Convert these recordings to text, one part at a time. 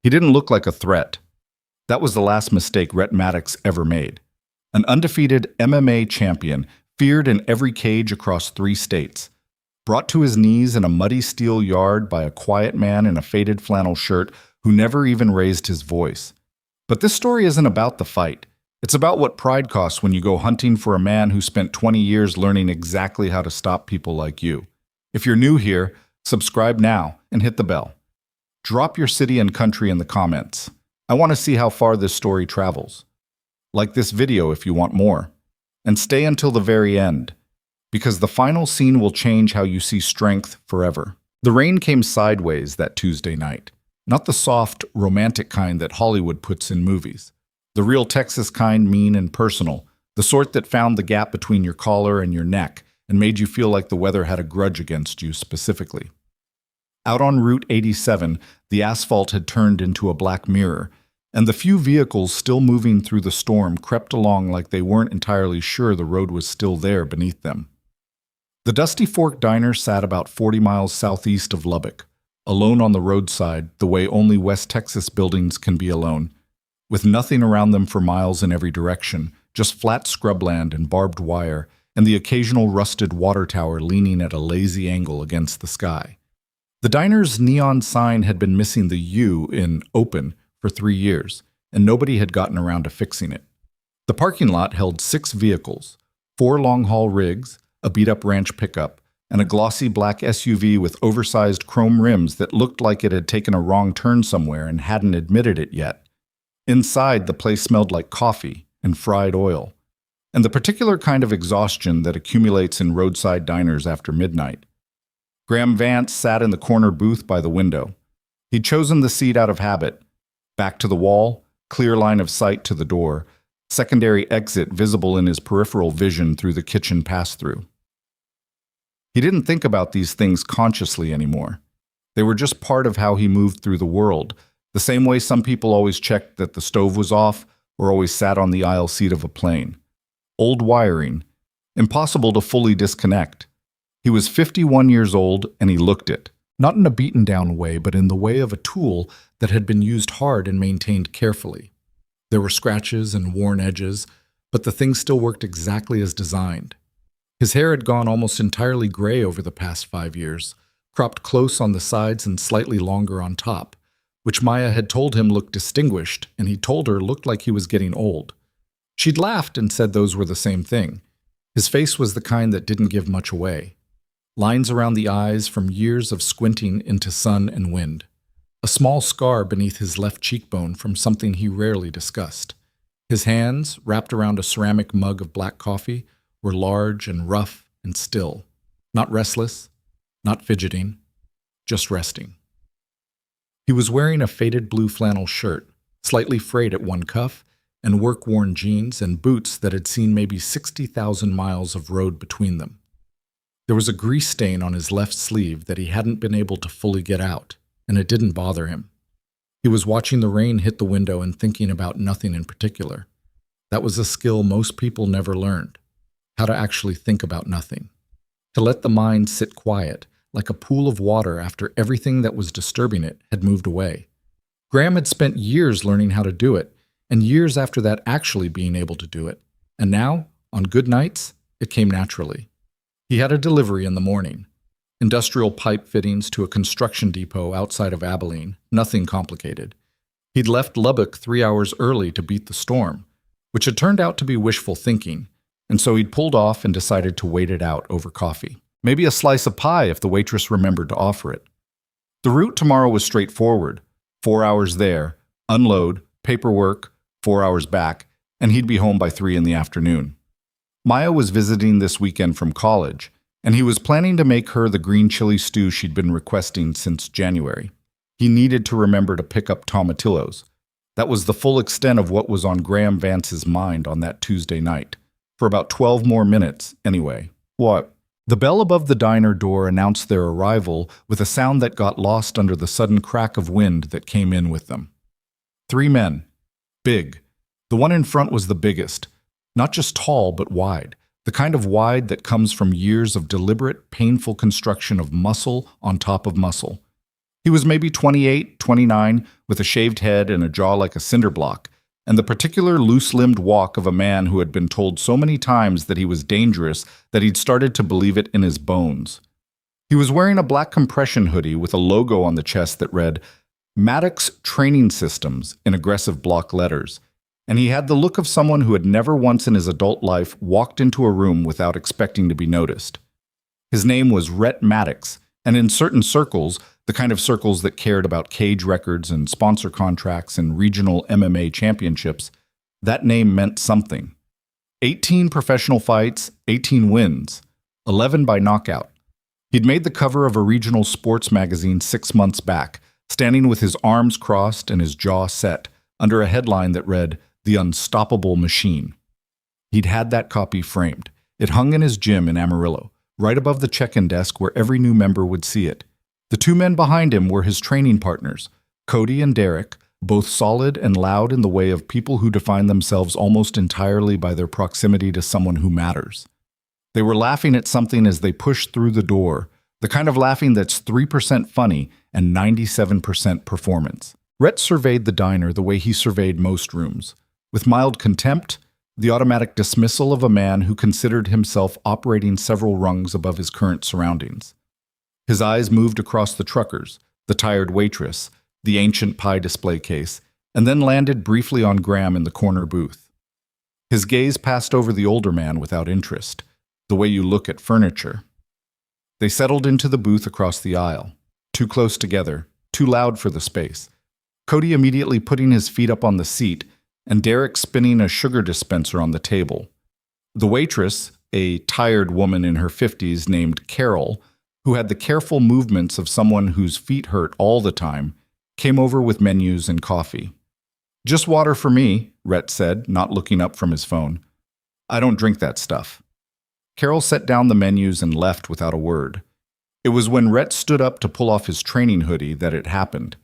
He didn't look like a threat. That was the last mistake Rhett Maddox ever made. An undefeated MMA champion, feared in every cage across 3 states. Brought to his knees in a muddy steel yard by a quiet man in a faded flannel shirt who never even raised his voice. But this story isn't about the fight. It's about what pride costs when you go hunting for a man who spent 20 years learning exactly how to stop people like you. If you're new here, subscribe now and hit the bell. Drop your city and country in the comments. I want to see how far this story travels. Like this video if you want more. And stay until the very end, because the final scene will change how you see strength forever. The rain came sideways that Tuesday night. Not the soft, romantic kind that Hollywood puts in movies. The real Texas kind, mean and personal. The sort that found the gap between your collar and your neck and made you feel like the weather had a grudge against you specifically. Out on Route 87, the asphalt had turned into a black mirror, and the few vehicles still moving through the storm crept along like they weren't entirely sure the road was still there beneath them. The Dusty Fork Diner sat about 40 miles southeast of Lubbock, alone on the roadside the way only West Texas buildings can be alone, with nothing around them for miles in every direction, just flat scrubland and barbed wire, and the occasional rusted water tower leaning at a lazy angle against the sky. The diner's neon sign had been missing the U in open for 3 years, and nobody had gotten around to fixing it. The parking lot held 6 vehicles, 4 long-haul rigs, a beat-up ranch pickup, and a glossy black SUV with oversized chrome rims that looked like it had taken a wrong turn somewhere and hadn't admitted it yet. Inside, the place smelled like coffee and fried oil, and the particular kind of exhaustion that accumulates in roadside diners after midnight. Graham Vance sat in the corner booth by the window. He'd chosen the seat out of habit. Back to the wall, clear line of sight to the door, secondary exit visible in his peripheral vision through the kitchen pass-through. He didn't think about these things consciously anymore. They were just part of how he moved through the world, the same way some people always checked that the stove was off or always sat on the aisle seat of a plane. Old wiring, impossible to fully disconnect. He was 51 years old and he looked it, not in a beaten-down way, but in the way of a tool that had been used hard and maintained carefully. There were scratches and worn edges, but the thing still worked exactly as designed. His hair had gone almost entirely gray over the past 5 years, cropped close on the sides and slightly longer on top, which Maya had told him looked distinguished, and he told her looked like he was getting old. She'd laughed and said those were the same thing. His face was the kind that didn't give much away. Lines around the eyes from years of squinting into sun and wind. A small scar beneath his left cheekbone from something he rarely discussed. His hands, wrapped around a ceramic mug of black coffee, were large and rough and still. Not restless, not fidgeting, just resting. He was wearing a faded blue flannel shirt, slightly frayed at one cuff, and work-worn jeans and boots that had seen maybe 60,000 miles of road between them. There was a grease stain on his left sleeve that he hadn't been able to fully get out, and it didn't bother him. He was watching the rain hit the window and thinking about nothing in particular. That was a skill most people never learned, how to actually think about nothing. To let the mind sit quiet, like a pool of water after everything that was disturbing it had moved away. Graham had spent years learning how to do it, and years after that actually being able to do it. And now, on good nights, it came naturally. He had a delivery in the morning. Industrial pipe fittings to a construction depot outside of Abilene, nothing complicated. He'd left Lubbock 3 hours early to beat the storm, which had turned out to be wishful thinking, and so he'd pulled off and decided to wait it out over coffee. Maybe a slice of pie if the waitress remembered to offer it. The route tomorrow was straightforward. 4 hours there, unload, paperwork, 4 hours back, and he'd be home by 3 in the afternoon. Maya was visiting this weekend from college, and he was planning to make her the green chili stew she'd been requesting since January. He needed to remember to pick up tomatillos. That was the full extent of what was on Graham Vance's mind on that Tuesday night. For about 12 more minutes, anyway. What? The bell above the diner door announced their arrival with a sound that got lost under the sudden crack of wind that came in with them. 3 men. Big. The one in front was the biggest. Not just tall, but wide. The kind of wide that comes from years of deliberate, painful construction of muscle on top of muscle. He was maybe 28, 29, with a shaved head and a jaw like a cinder block, and the particular loose-limbed walk of a man who had been told so many times that he was dangerous that he'd started to believe it in his bones. He was wearing a black compression hoodie with a logo on the chest that read, Maddox Training Systems in aggressive block letters, and he had the look of someone who had never once in his adult life walked into a room without expecting to be noticed. His name was Rhett Maddox, and in certain circles, the kind of circles that cared about cage records and sponsor contracts and regional MMA championships, that name meant something. 18 professional fights, 18 wins, 11 by knockout. He'd made the cover of a regional sports magazine 6 months back, standing with his arms crossed and his jaw set, under a headline that read, The Unstoppable Machine. He'd had that copy framed. It hung in his gym in Amarillo, right above the check-in desk where every new member would see it. The two men behind him were his training partners, Cody and Derek, both solid and loud in the way of people who define themselves almost entirely by their proximity to someone who matters. They were laughing at something as they pushed through the door, the kind of laughing that's 3% funny and 97% performance. Rhett surveyed the diner the way he surveyed most rooms, with mild contempt, the automatic dismissal of a man who considered himself operating several rungs above his current surroundings. His eyes moved across the truckers, the tired waitress, the ancient pie display case, and then landed briefly on Graham in the corner booth. His gaze passed over the older man without interest, the way you look at furniture. They settled into the booth across the aisle, too close together, too loud for the space. Cody immediately putting his feet up on the seat, and Derek spinning a sugar dispenser on the table. The waitress, a tired woman in her 50s named Carol, who had the careful movements of someone whose feet hurt all the time, came over with menus and coffee. Just water for me, Rhett said, not looking up from his phone. I don't drink that stuff. Carol set down the menus and left without a word. It was when Rhett stood up to pull off his training hoodie that it happened.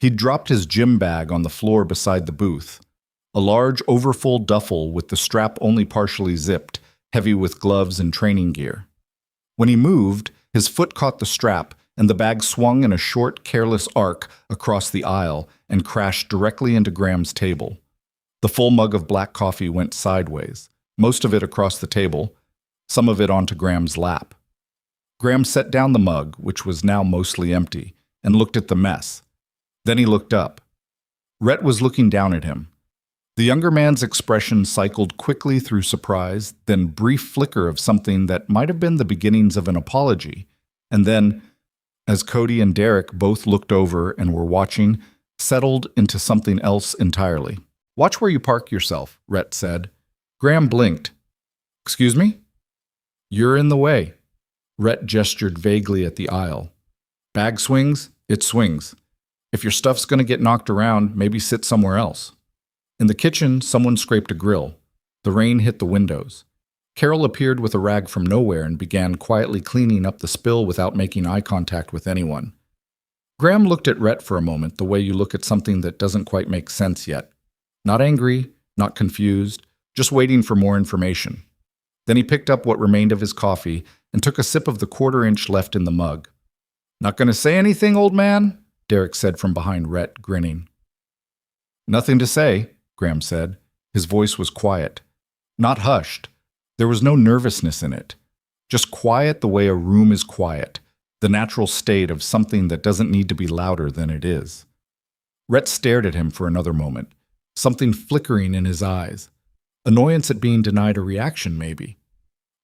He'd dropped his gym bag on the floor beside the booth, a large overfull duffel with the strap only partially zipped, heavy with gloves and training gear. When he moved, his foot caught the strap, and the bag swung in a short, careless arc across the aisle and crashed directly into Graham's table. The full mug of black coffee went sideways, most of it across the table, some of it onto Graham's lap. Graham set down the mug, which was now mostly empty, and looked at the mess. Then he looked up. Rhett was looking down at him. The younger man's expression cycled quickly through surprise, then brief flicker of something that might have been the beginnings of an apology, and then, as Cody and Derek both looked over and were watching, settled into something else entirely. Watch where you park yourself, Rhett said. Graham blinked. Excuse me? You're in the way. Rhett gestured vaguely at the aisle. Bag swings, it swings. If your stuff's going to get knocked around, maybe sit somewhere else. In the kitchen, someone scraped a grill. The rain hit the windows. Carol appeared with a rag from nowhere and began quietly cleaning up the spill without making eye contact with anyone. Graham looked at Rhett for a moment the way you look at something that doesn't quite make sense yet. Not angry, not confused, just waiting for more information. Then he picked up what remained of his coffee and took a sip of the quarter-inch left in the mug. Not going to say anything, old man? Derek said from behind Rhett, grinning. Nothing to say, Graham said. His voice was quiet. Not hushed. There was no nervousness in it. Just quiet the way a room is quiet, the natural state of something that doesn't need to be louder than it is. Rhett stared at him for another moment, something flickering in his eyes. Annoyance at being denied a reaction, maybe.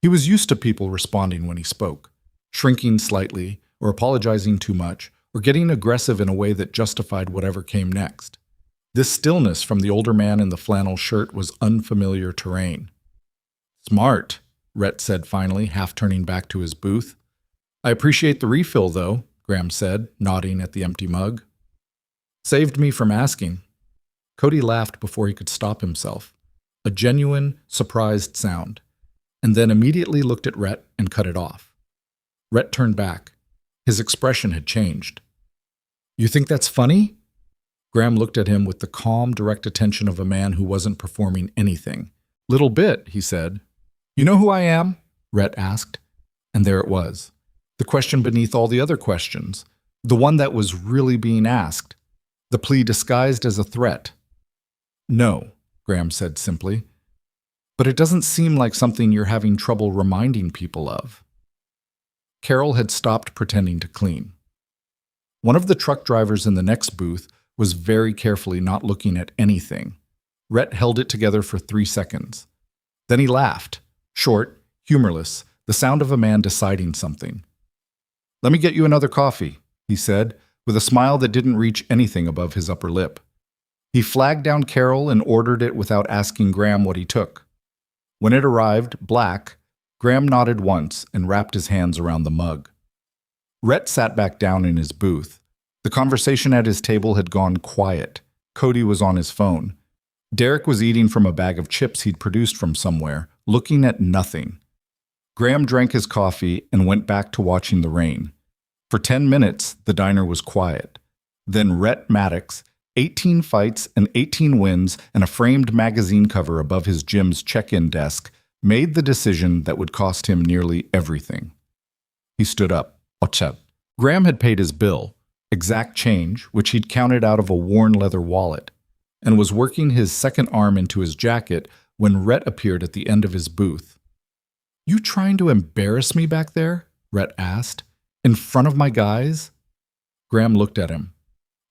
He was used to people responding when he spoke, shrinking slightly, or apologizing too much, or getting aggressive in a way that justified whatever came next. This stillness from the older man in the flannel shirt was unfamiliar terrain. Smart, Rhett said finally, half turning back to his booth. I appreciate the refill, though, Graham said, nodding at the empty mug. Saved me from asking. Cody laughed before he could stop himself, a genuine, surprised sound, and then immediately looked at Rhett and cut it off. Rhett turned back. His expression had changed. You think that's funny? Graham looked at him with the calm, direct attention of a man who wasn't performing anything. Little bit, he said. You know who I am? Rhett asked. And there it was. The question beneath all the other questions. The one that was really being asked. The plea disguised as a threat. "No," Graham said simply. "But it doesn't seem like something you're having trouble reminding people of." Carol had stopped pretending to clean. One of the truck drivers in the next booth was very carefully not looking at anything. Rhett held it together for 3 seconds. Then he laughed, short, humorless, the sound of a man deciding something. "Let me get you another coffee," he said, with a smile that didn't reach anything above his upper lip. He flagged down Carol and ordered it without asking Graham what he took. When it arrived, black, Graham nodded once and wrapped his hands around the mug. Rhett sat back down in his booth. The conversation at his table had gone quiet. Cody was on his phone. Derek was eating from a bag of chips he'd produced from somewhere, looking at nothing. Graham drank his coffee and went back to watching the rain. For 10 minutes, the diner was quiet. Then Rhett Maddox, 18 fights and 18 wins and a framed magazine cover above his gym's check-in desk, made the decision that would cost him nearly everything. He stood up. "Ochep." Graham had paid his bill, exact change, which he'd counted out of a worn leather wallet, and was working his second arm into his jacket when Rhett appeared at the end of his booth. "You trying to embarrass me back there?" Rhett asked. "In front of my guys?" Graham looked at him.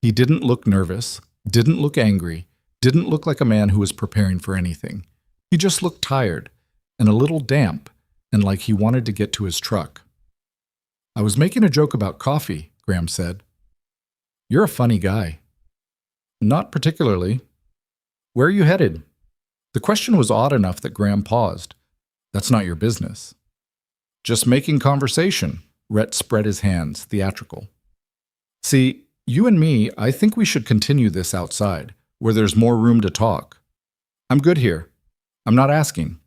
He didn't look nervous, didn't look angry, didn't look like a man who was preparing for anything. He just looked tired, and a little damp, and like he wanted to get to his truck. "I was making a joke about coffee," Graham said. "You're a funny guy." "Not particularly." "Where are you headed?" The question was odd enough that Graham paused. "That's not your business." "Just making conversation." Rhett spread his hands, theatrical. "See, you and me, I think we should continue this outside, where there's more room to talk. I'm good here. I'm not asking."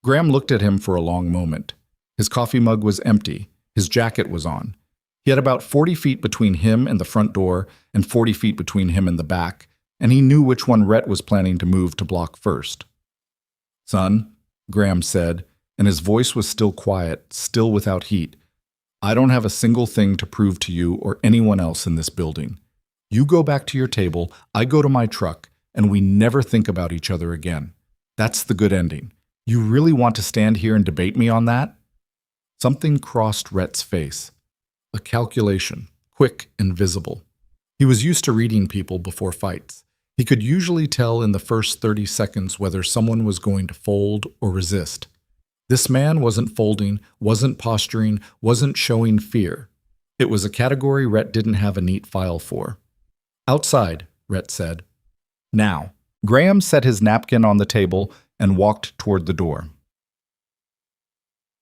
Graham looked at him for a long moment. His coffee mug was empty. His jacket was on. He had about 40 feet between him and the front door and 40 feet between him and the back, and he knew which one Rhett was planning to move to block first. "Son," Graham said, and his voice was still quiet, still without heat, "I don't have a single thing to prove to you or anyone else in this building. You go back to your table, I go to my truck, and we never think about each other again. That's the good ending. You really want to stand here and debate me on that?" Something crossed Rhett's face. A calculation, quick and visible. He was used to reading people before fights. He could usually tell in the first 30 seconds whether someone was going to fold or resist. This man wasn't folding, wasn't posturing, wasn't showing fear. It was a category Rhett didn't have a neat file for. "Outside," Rhett said. "Now." Graham set his napkin on the table and walked toward the door.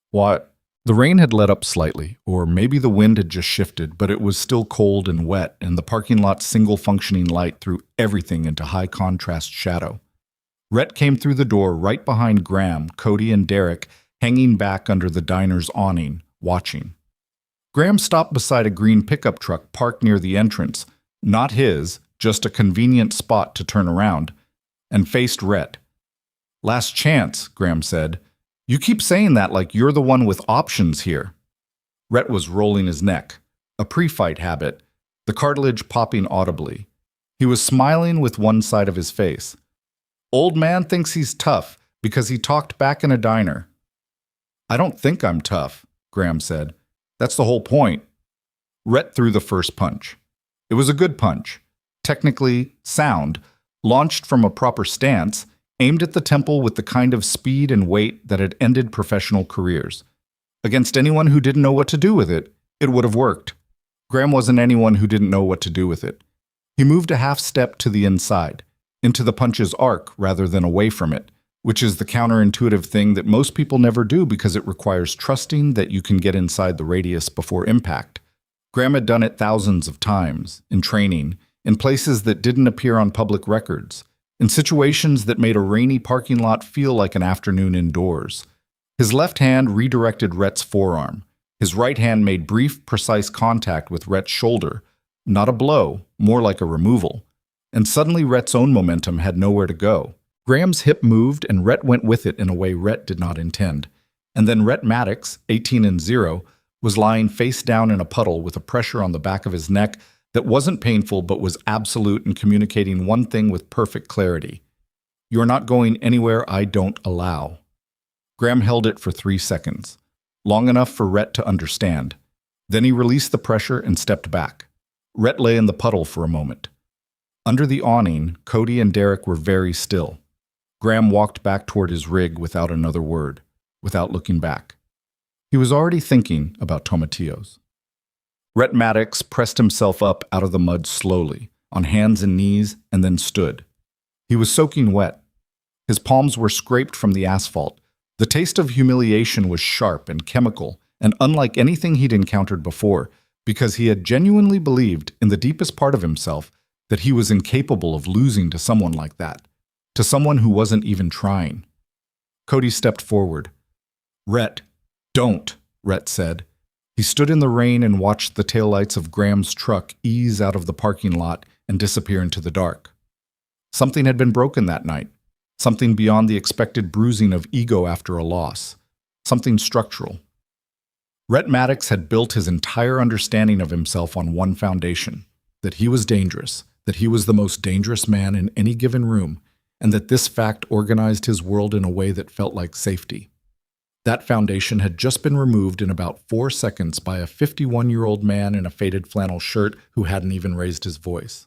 "What?" The rain had let up slightly, or maybe the wind had just shifted, but it was still cold and wet, and the parking lot's single functioning light threw everything into high contrast shadow. Rhett came through the door right behind Graham, Cody, and Derek, hanging back under the diner's awning, watching. Graham stopped beside a green pickup truck parked near the entrance, not his, just a convenient spot to turn around, and faced Rhett. "Last chance," Graham said. "You keep saying that like you're the one with options here." Rhett was rolling his neck, a pre-fight habit, the cartilage popping audibly. He was smiling with one side of his face. "Old man thinks he's tough because he talked back in a diner." "I don't think I'm tough," Graham said. "That's the whole point." Rhett threw the first punch. It was a good punch, technically sound, launched from a proper stance, aimed at the temple with the kind of speed and weight that had ended professional careers. Against anyone who didn't know what to do with it, it would have worked. Graham wasn't anyone who didn't know what to do with it. He moved a half step to the inside, into the punch's arc rather than away from it, which is the counterintuitive thing that most people never do because it requires trusting that you can get inside the radius before impact. Graham had done it thousands of times, in training, in places that didn't appear on public records, in situations that made a rainy parking lot feel like an afternoon indoors. His left hand redirected Rhett's forearm. His right hand made brief, precise contact with Rhett's shoulder. Not a blow, more like a removal. And suddenly Rhett's own momentum had nowhere to go. Graham's hip moved and Rhett went with it in a way Rhett did not intend. And then Rhett Maddox, 18-0, was lying face down in a puddle with a pressure on the back of his neck that wasn't painful but was absolute and communicating one thing with perfect clarity. "You are not going anywhere I don't allow." Graham held it for 3 seconds, long enough for Rhett to understand. Then he released the pressure and stepped back. Rhett lay in the puddle for a moment. Under the awning, Cody and Derek were very still. Graham walked back toward his rig without another word, without looking back. He was already thinking about tomatillos. Rhett Maddox pressed himself up out of the mud slowly, on hands and knees, and then stood. He was soaking wet. His palms were scraped from the asphalt. The taste of humiliation was sharp and chemical, and unlike anything he'd encountered before, because he had genuinely believed in the deepest part of himself that he was incapable of losing to someone like that, to someone who wasn't even trying. Cody stepped forward. "Rhett, don't," Rhett said. He stood in the rain and watched the taillights of Graham's truck ease out of the parking lot and disappear into the dark. Something had been broken that night, something beyond the expected bruising of ego after a loss, something structural. Rhett Maddox had built his entire understanding of himself on one foundation, that he was dangerous, that he was the most dangerous man in any given room, and that this fact organized his world in a way that felt like safety. That foundation had just been removed in about 4 seconds by a 51-year-old man in a faded flannel shirt who hadn't even raised his voice.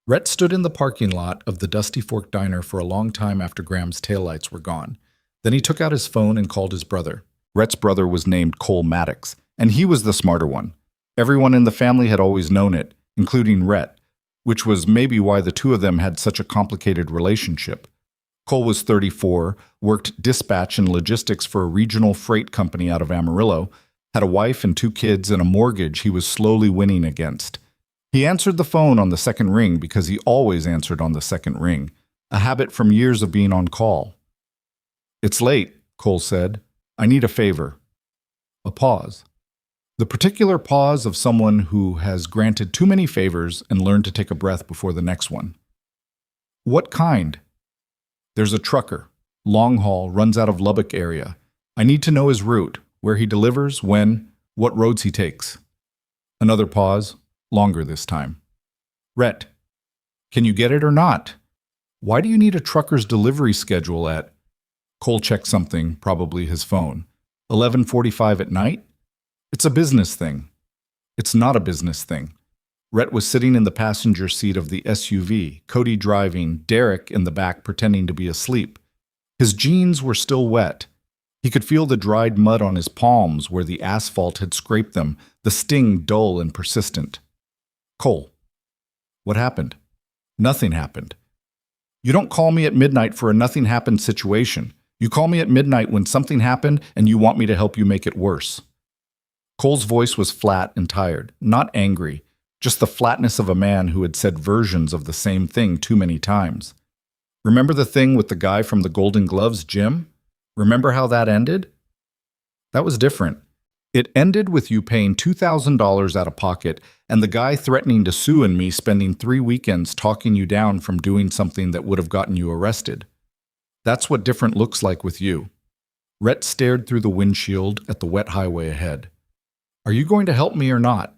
Rhett stood in the parking lot of the Dusty Fork Diner for a long time after Graham's taillights were gone. Then he took out his phone and called his brother. Rhett's brother was named Cole Maddox, and he was the smarter one. Everyone in the family had always known it, including Rhett, which was maybe why the two of them had such a complicated relationship. Cole was 34, worked dispatch and logistics for a regional freight company out of Amarillo, had a wife and 2 kids and a mortgage he was slowly winning against. He answered the phone on the second ring because he always answered on the second ring, a habit from years of being on call. "It's late," Cole said. "I need a favor." A pause. The particular pause of someone who has granted too many favors and learned to take a breath before the next one. "What kind?" "There's a trucker. Long haul, runs out of Lubbock area. I need to know his route, where he delivers, when, what roads he takes." Another pause, longer this time. "Rhett, can you get it or not? Why do you need a trucker's delivery schedule at—" Cole checked something, probably his phone. 11:45 at night? "It's a business thing." "It's not a business thing." Rhett was sitting in the passenger seat of the SUV, Cody driving, Derek in the back pretending to be asleep. His jeans were still wet. He could feel the dried mud on his palms where the asphalt had scraped them, the sting dull and persistent. "Cole, what happened?" "Nothing happened." "You don't call me at midnight for a nothing happened situation. You call me at midnight when something happened and you want me to help you make it worse." Cole's voice was flat and tired, not angry, just the flatness of a man who had said versions of the same thing too many times. "Remember the thing with the guy from the Golden Gloves, Jim? Remember how that ended?" "That was different. It ended with you paying $2,000 out of pocket and the guy threatening to sue and me spending 3 weekends talking you down from doing something that would have gotten you arrested. That's what different looks like with you." Rhett stared through the windshield at the wet highway ahead. "Are you going to help me or not?"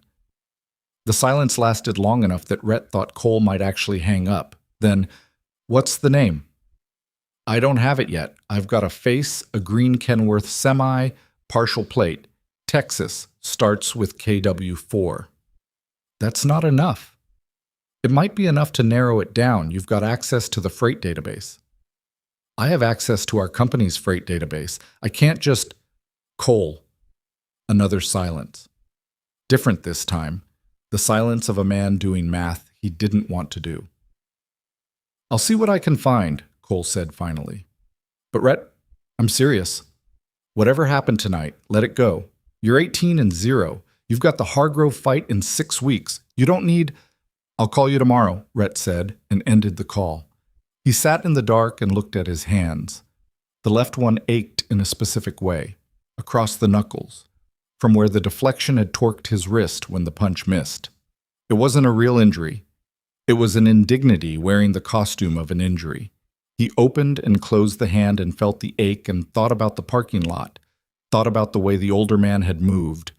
The silence lasted long enough that Rhett thought Cole might actually hang up. Then, "What's the name?" "I don't have it yet. I've got a face, a green Kenworth semi, partial plate. Texas, starts with KW4. "That's not enough." "It might be enough to narrow it down. You've got access to the freight database." "I have access to our company's freight database. I can't just—" "Cole." Another silence. Different this time. The silence of a man doing math he didn't want to do. "I'll see what I can find," Cole said finally. "But Rhett, I'm serious. Whatever happened tonight, let it go. You're 18 and 0. You've got the Hargrove fight in 6 weeks. You don't need—" "I'll call you tomorrow," Rhett said, and ended the call. He sat in the dark and looked at his hands. The left one ached in a specific way, across the knuckles, from where the deflection had torqued his wrist when the punch missed. It wasn't a real injury. It was an indignity wearing the costume of an injury. He opened and closed the hand and felt the ache and thought about the parking lot, thought about the way the older man had moved,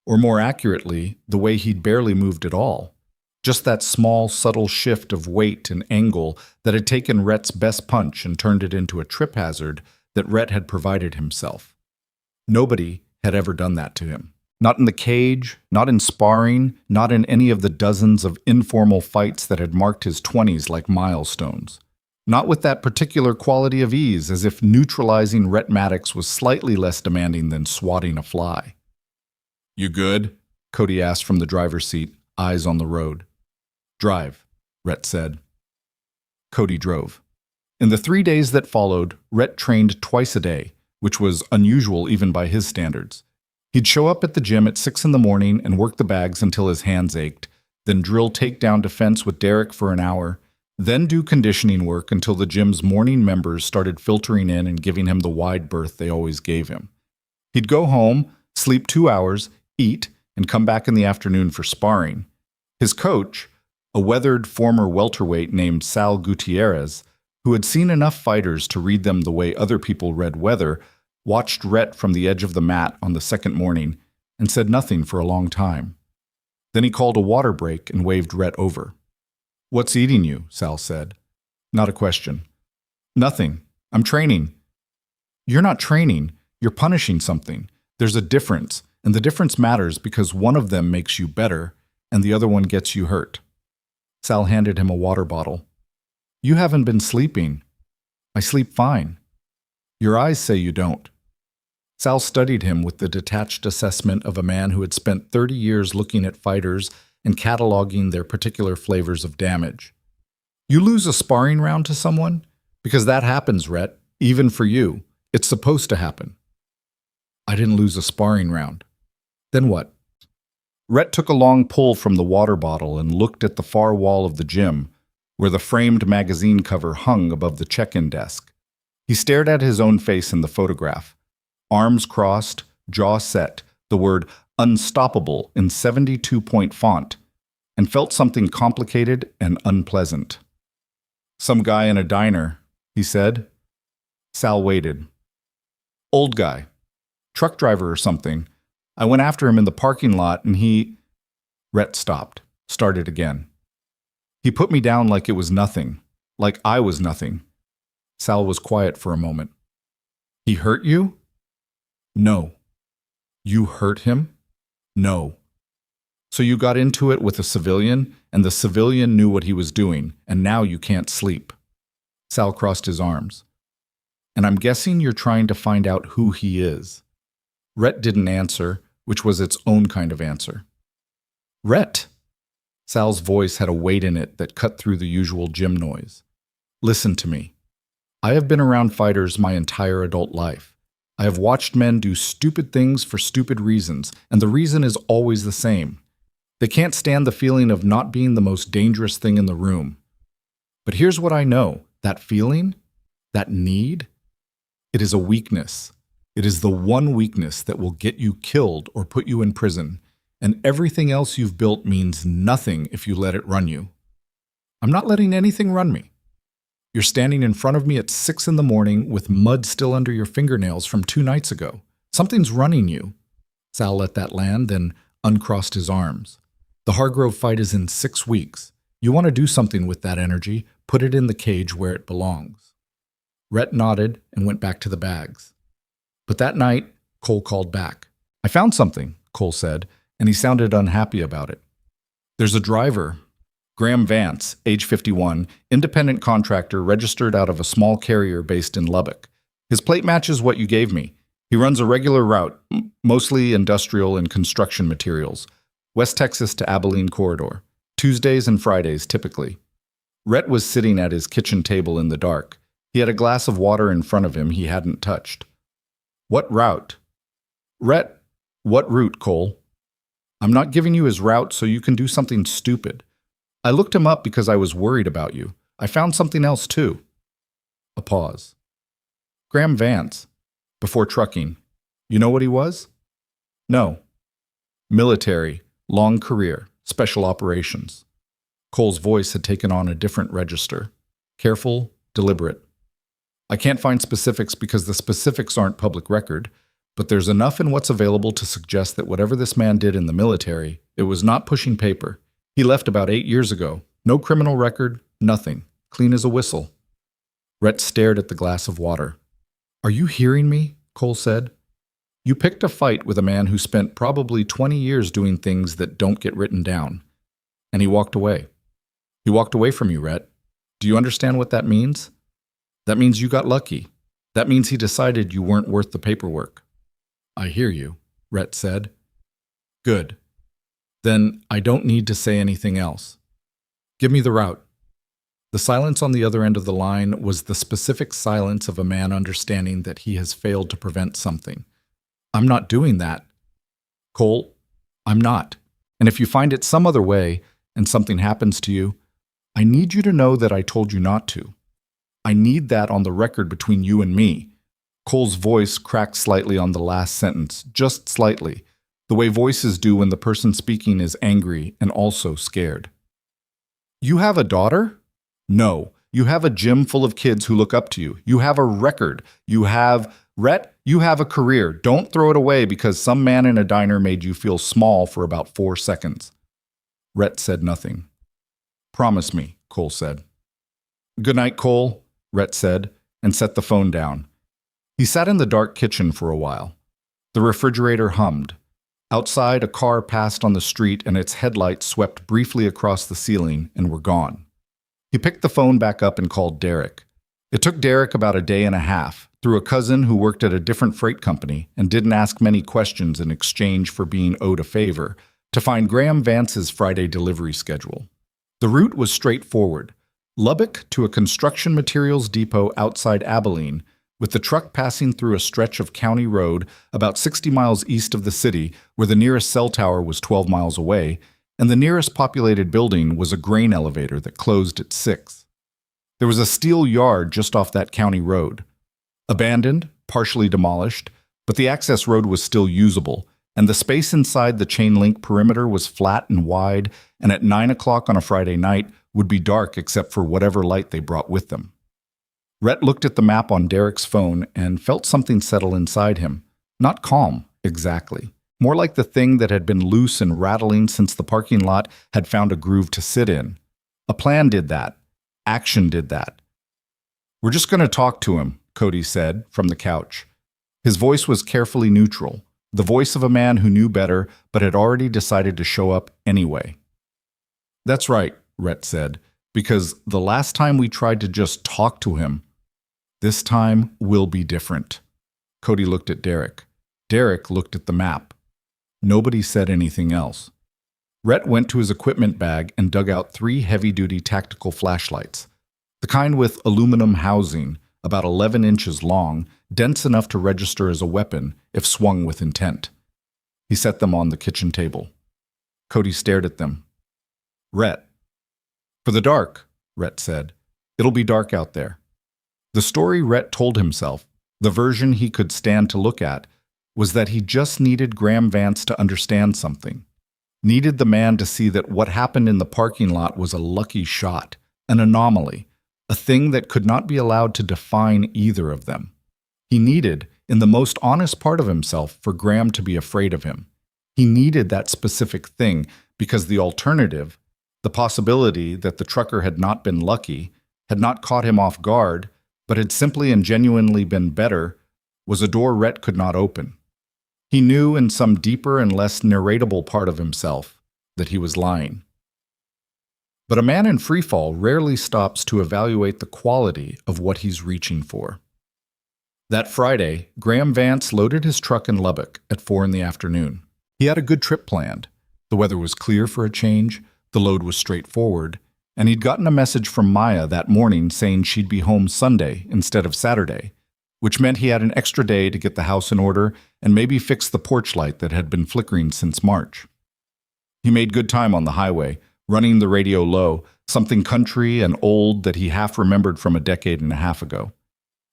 Or more accurately, the way he'd barely moved at all. Just that small, subtle shift of weight and angle that had taken Rhett's best punch and turned it into a trip hazard that Rhett had provided himself. Nobody had ever done that to him. Not in the cage, not in sparring, not in any of the dozens of informal fights that had marked his 20s like milestones. Not with that particular quality of ease, as if neutralizing Rhett Maddox was slightly less demanding than swatting a fly. "You good?" Cody asked from the driver's seat, eyes on the road. "Drive," Rhett said. Cody drove. In the 3 days that followed, Rhett trained twice a day, which was unusual even by his standards. He'd show up at the gym at 6 in the morning and work the bags until his hands ached, then drill takedown defense with Derek for an hour, then do conditioning work until the gym's morning members started filtering in and giving him the wide berth they always gave him. He'd go home, sleep 2 hours, eat, and come back in the afternoon for sparring. His coach, a weathered former welterweight named Sal Gutierrez, who had seen enough fighters to read them the way other people read weather, watched Rhett from the edge of the mat on the second morning and said nothing for a long time. Then he called a water break and waved Rhett over. "What's eating you?" Sal said. Not a question. "Nothing. I'm training." "You're not training. You're punishing something. There's a difference, and the difference matters because one of them makes you better and the other one gets you hurt." Sal handed him a water bottle. "You haven't been sleeping." "I sleep fine." "Your eyes say you don't." Sal studied him with the detached assessment of a man who had spent 30 years looking at fighters and cataloging their particular flavors of damage. "You lose a sparring round to someone? Because that happens, Rhett, even for you. It's supposed to happen." "I didn't lose a sparring round." "Then what?" Rhett took a long pull from the water bottle and looked at the far wall of the gym, where the framed magazine cover hung above the check-in desk. He stared at his own face in the photograph. Arms crossed, jaw set, the word "unstoppable" in 72-point font, and felt something complicated and unpleasant. "Some guy in a diner," he said. Sal waited. "Old guy. Truck driver or something. I went after him in the parking lot and he—" Rhett stopped, started again. "He put me down like it was nothing, like I was nothing." Sal was quiet for a moment. "He hurt you?" "No." "You hurt him?" "No." "So you got into it with a civilian, and the civilian knew what he was doing, and now you can't sleep." Sal crossed his arms. "And I'm guessing you're trying to find out who he is." Rhett didn't answer, which was its own kind of answer. "Rhett!" Sal's voice had a weight in it that cut through the usual gym noise. "Listen to me. I have been around fighters my entire adult life. I have watched men do stupid things for stupid reasons, and the reason is always the same. They can't stand the feeling of not being the most dangerous thing in the room. But here's what I know. That feeling, that need, it is a weakness. It is the one weakness that will get you killed or put you in prison, and everything else you've built means nothing if you let it run you. I'm not letting anything run me. You're standing in front of me at 6 in the morning with mud still under your fingernails from 2 nights ago. Something's running you." Sal let that land, then uncrossed his arms. "The Hargrove fight is in 6 weeks. You want to do something with that energy, put it in the cage where it belongs." Rhett nodded and went back to the bags. But that night, Cole called back. "I found something," Cole said, and he sounded unhappy about it. "There's a driver. Graham Vance, age 51, independent contractor registered out of a small carrier based in Lubbock. His plate matches what you gave me. He runs a regular route, mostly industrial and construction materials, West Texas to Abilene corridor, Tuesdays and Fridays typically." Rhett was sitting at his kitchen table in the dark. He had a glass of water in front of him he hadn't touched. "What route?" "Rhett, what route, Cole?" "I'm not giving you his route so you can do something stupid. I looked him up because I was worried about you. I found something else too." A pause. "Graham Vance. Before trucking. You know what he was?" "No." "Military. Long career. Special operations." Cole's voice had taken on a different register. Careful, deliberate. "I can't find specifics because the specifics aren't public record, But there's enough in what's available to suggest that whatever this man did in the military, it was not pushing paper. He left about 8 years ago. No criminal record, nothing. Clean as a whistle. Rhett stared at the glass of water. "Are you hearing me?" Cole said. "You picked a fight with a man who spent probably 20 years doing things that don't get written down. And he walked away. He walked away from you, Rhett. Do you understand what that means? That means you got lucky. That means he decided you weren't worth the paperwork." "I hear you," Rhett said. "Good. Then I don't need to say anything else. Give me the route." The silence on the other end of the line was the specific silence of a man understanding that he has failed to prevent something. "I'm not doing that." "Cole, I'm not. And if you find it some other way and something happens to you, I need you to know that I told you not to. I need that on the record between you and me." Cole's voice cracked slightly on the last sentence, just slightly, the way voices do when the person speaking is angry and also scared. "You have a daughter?" "No. You have a gym full of kids who look up to you. You have a record. You have, Rhett, you have a career. Don't throw it away because some man in a diner made you feel small for about 4 seconds. Rhett said nothing. "Promise me," Cole said. "Good night, Cole," Rhett said, and set the phone down. He sat in the dark kitchen for a while. The refrigerator hummed. Outside, a car passed on the street and its headlights swept briefly across the ceiling and were gone. He picked the phone back up and called Derek. It took Derek about a day and a half, through a cousin who worked at a different freight company and didn't ask many questions in exchange for being owed a favor, to find Graham Vance's Friday delivery schedule. The route was straightforward: Lubbock to a construction materials depot outside Abilene, with the truck passing through a stretch of county road about 60 miles east of the city, where the nearest cell tower was 12 miles away, and the nearest populated building was a grain elevator that closed at 6. There was a steel yard just off that county road. Abandoned, partially demolished, but the access road was still usable, and the space inside the chain-link perimeter was flat and wide, and at 9 o'clock on a Friday night would be dark except for whatever light they brought with them. Rhett looked at the map on Derek's phone and felt something settle inside him. Not calm, exactly. More like the thing that had been loose and rattling since the parking lot had found a groove to sit in. A plan did that. Action did that. "We're just going to talk to him," Cody said, from the couch. His voice was carefully neutral, the voice of a man who knew better but had already decided to show up anyway. "That's right," Rhett said, "because the last time we tried to just talk to him, this time will be different." Cody looked at Derek. Derek looked at the map. Nobody said anything else. Rhett went to his equipment bag and dug out 3 heavy-duty tactical flashlights, the kind with aluminum housing, about 11 inches long, dense enough to register as a weapon if swung with intent. He set them on the kitchen table. Cody stared at them. "Rhett." "For the dark," Rhett said. "It'll be dark out there." The story Rhett told himself, the version he could stand to look at, was that he just needed Graham Vance to understand something. Needed the man to see that what happened in the parking lot was a lucky shot, an anomaly, a thing that could not be allowed to define either of them. He needed, in the most honest part of himself, for Graham to be afraid of him. He needed that specific thing because the alternative, the possibility that the trucker had not been lucky, had not caught him off guard, but had simply and genuinely been better, was a door Rhett could not open. He knew in some deeper and less narratable part of himself that he was lying. But a man in freefall rarely stops to evaluate the quality of what he's reaching for. That Friday, Graham Vance loaded his truck in Lubbock at 4 in the afternoon. He had a good trip planned. The weather was clear for a change, the load was straightforward, and he'd gotten a message from Maya that morning saying she'd be home Sunday instead of Saturday, which meant he had an extra day to get the house in order and maybe fix the porch light that had been flickering since March. He made good time on the highway, running the radio low, something country and old that he half remembered from a decade and a half ago.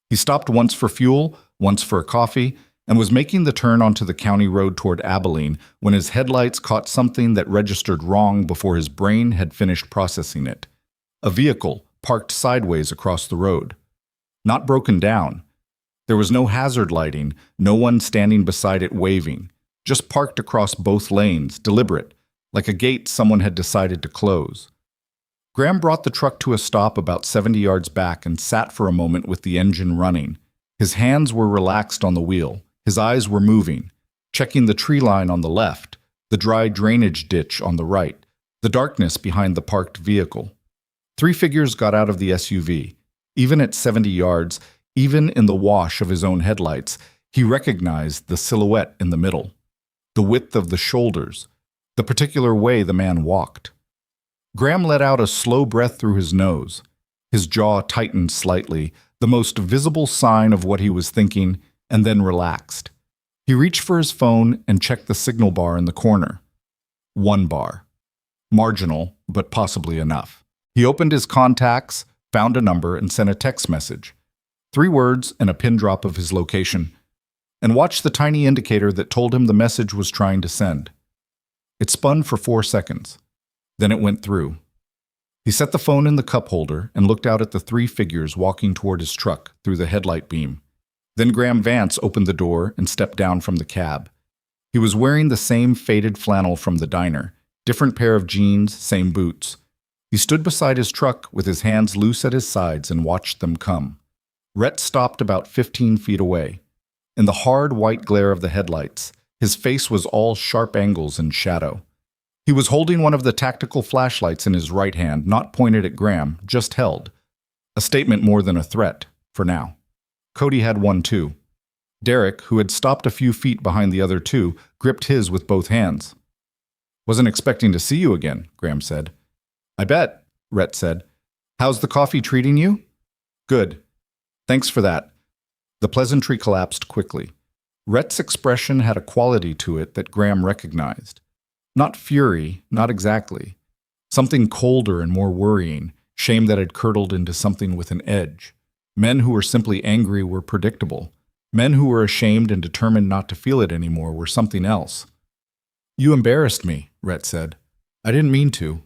He stopped once for fuel, once for a coffee, and was making the turn onto the county road toward Abilene when his headlights caught something that registered wrong before his brain had finished processing it. A vehicle parked sideways across the road. Not broken down. There was no hazard lighting, no one standing beside it waving, just parked across both lanes, deliberate, like a gate someone had decided to close. Graham brought the truck to a stop about 70 yards back and sat for a moment with the engine running. His hands were relaxed on the wheel. His eyes were moving, checking the tree line on the left, the dry drainage ditch on the right, the darkness behind the parked vehicle. 3 figures got out of the SUV. Even at 70 yards, even in the wash of his own headlights, he recognized the silhouette in the middle, the width of the shoulders, the particular way the man walked. Graham let out a slow breath through his nose. His jaw tightened slightly, the most visible sign of what he was thinking, and then relaxed. He reached for his phone and checked the signal bar in the corner. 1 bar. Marginal, but possibly enough. He opened his contacts, found a number, and sent a text message. 3 words and a pin drop of his location, and watched the tiny indicator that told him the message was trying to send. It spun for 4 seconds. Then it went through. He set the phone in the cup holder and looked out at the 3 figures walking toward his truck through the headlight beam. Then Graham Vance opened the door and stepped down from the cab. He was wearing the same faded flannel from the diner, different pair of jeans, same boots. He stood beside his truck with his hands loose at his sides and watched them come. Rhett stopped about 15 feet away. In the hard white glare of the headlights, his face was all sharp angles and shadow. He was holding one of the tactical flashlights in his right hand, not pointed at Graham, just held. A statement more than a threat, for now. Cody had one too. Derek, who had stopped a few feet behind the other 2, gripped his with both hands. "Wasn't expecting to see you again," Graham said. "I bet," Rhett said. "How's the coffee treating you?" "Good. Thanks for that." The pleasantry collapsed quickly. Rhett's expression had a quality to it that Graham recognized. Not fury, not exactly. Something colder and more worrying, shame that had curdled into something with an edge. Men who were simply angry were predictable. Men who were ashamed and determined not to feel it anymore were something else. "You embarrassed me," Rhett said. "I didn't mean to."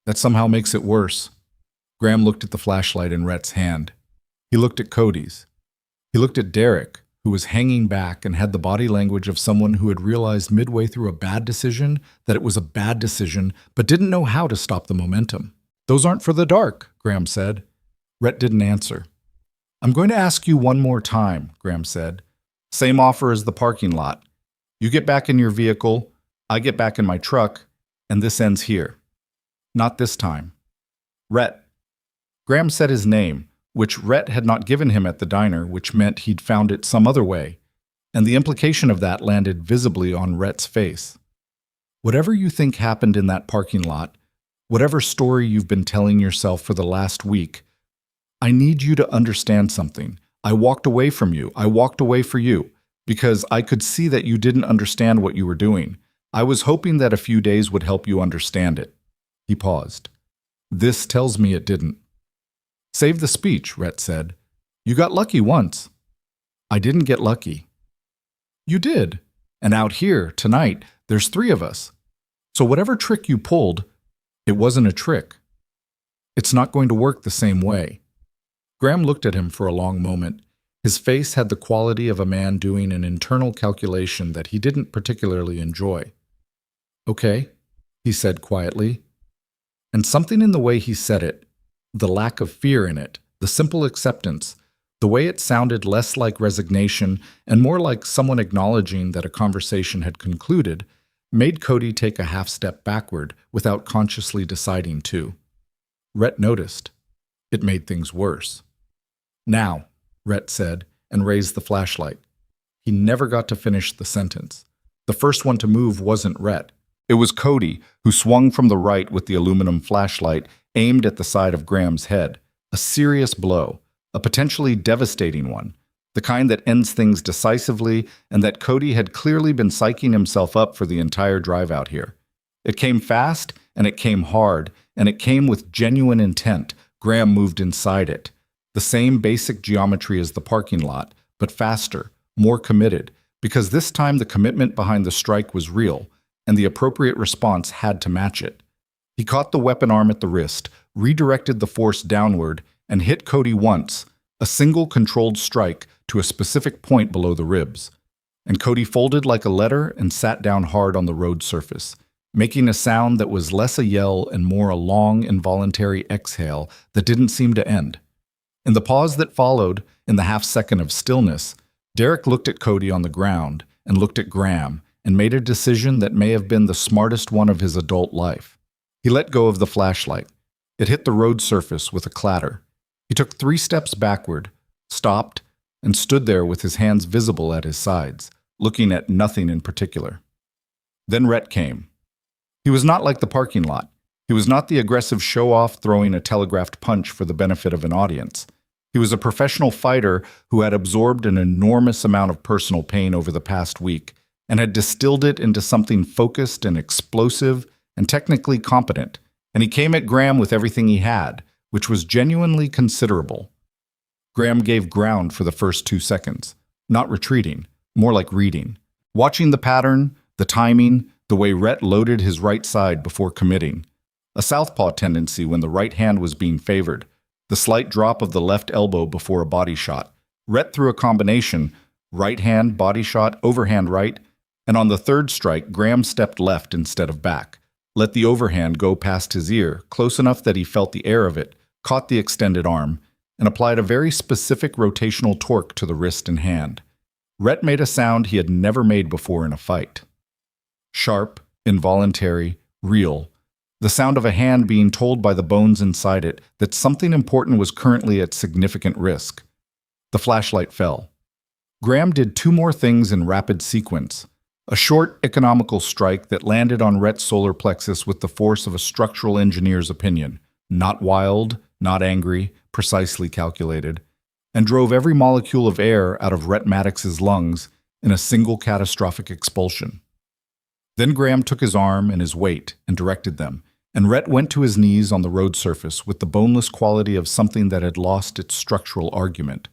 "That somehow makes it worse." Graham looked at the flashlight in Rhett's hand. He looked at Cody's. He looked at Derek, who was hanging back and had the body language of someone who had realized midway through a bad decision that it was a bad decision, but didn't know how to stop the momentum. "Those aren't for the dark," Graham said. Rhett didn't answer. "I'm going to ask you one more time," Graham said. "Same offer as the parking lot. You get back in your vehicle, I get back in my truck, and this ends here." "Not this time." "Rhett." Graham said his name, which Rhett had not given him at the diner, which meant he'd found it some other way, and the implication of that landed visibly on Rhett's face. "Whatever you think happened in that parking lot, whatever story you've been telling yourself for the last week, I need you to understand something. I walked away from you. I walked away for you, because I could see that you didn't understand what you were doing. I was hoping that a few days would help you understand it." He paused. "This tells me it didn't." "Save the speech," Rhett said. "You got lucky once." "I didn't get lucky." "You did. And out here, tonight, there's 3 of us. So whatever trick you pulled, it wasn't a trick. It's not going to work the same way." Graham looked at him for a long moment. His face had the quality of a man doing an internal calculation that he didn't particularly enjoy. "Okay," he said quietly. And something in the way he said it, the lack of fear in it, the simple acceptance, the way it sounded less like resignation and more like someone acknowledging that a conversation had concluded, made Cody take a half step backward without consciously deciding to. Rhett noticed. It made things worse. "Now," Rhett said, and raised the flashlight. He never got to finish the sentence. The first one to move wasn't Rhett. It was Cody, who swung from the right with the aluminum flashlight aimed at the side of Graham's head. A serious blow, a potentially devastating one, the kind that ends things decisively and that Cody had clearly been psyching himself up for the entire drive out here. It came fast, and it came hard, and it came with genuine intent. Graham moved inside it. The same basic geometry as the parking lot, but faster, more committed, because this time the commitment behind the strike was real, and the appropriate response had to match it. He caught the weapon arm at the wrist, redirected the force downward, and hit Cody once, a single controlled strike to a specific point below the ribs. And Cody folded like a letter and sat down hard on the road surface, making a sound that was less a yell and more a long, involuntary exhale that didn't seem to end. In the pause that followed, in the half-second of stillness, Derek looked at Cody on the ground and looked at Graham and made a decision that may have been the smartest one of his adult life. He let go of the flashlight. It hit the road surface with a clatter. He took 3 steps backward, stopped, and stood there with his hands visible at his sides, looking at nothing in particular. Then Rhett came. He was not like the parking lot. He was not the aggressive show-off throwing a telegraphed punch for the benefit of an audience. He was a professional fighter who had absorbed an enormous amount of personal pain over the past week and had distilled it into something focused and explosive and technically competent. And he came at Graham with everything he had, which was genuinely considerable. Graham gave ground for the first 2 seconds, not retreating, more like reading, watching the pattern, the timing, the way Rhett loaded his right side before committing. A southpaw tendency when the right hand was being favored, the slight drop of the left elbow before a body shot. Rhett threw a combination, right hand, body shot, overhand right, and on the 3rd strike, Graham stepped left instead of back, let the overhand go past his ear, close enough that he felt the air of it, caught the extended arm, and applied a very specific rotational torque to the wrist and hand. Rhett made a sound he had never made before in a fight. Sharp, involuntary, real. The sound of a hand being told by the bones inside it that something important was currently at significant risk. The flashlight fell. Graham did 2 more things in rapid sequence. A short, economical strike that landed on Rhett's solar plexus with the force of a structural engineer's opinion. Not wild, not angry, precisely calculated, and drove every molecule of air out of Rhett Maddox's lungs in a single catastrophic expulsion. Then Graham took his arm and his weight and directed them, and Rhett went to his knees on the road surface with the boneless quality of something that had lost its structural argument.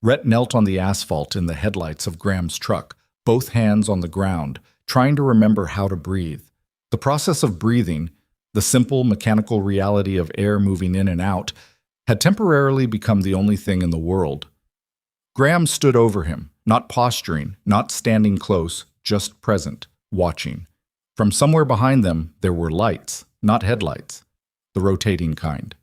Rhett knelt on the asphalt in the headlights of Graham's truck, both hands on the ground, trying to remember how to breathe. The process of breathing, the simple mechanical reality of air moving in and out, had temporarily become the only thing in the world. Graham stood over him, not posturing, not standing close, just present, watching. From somewhere behind them, there were lights, not headlights, the rotating kind.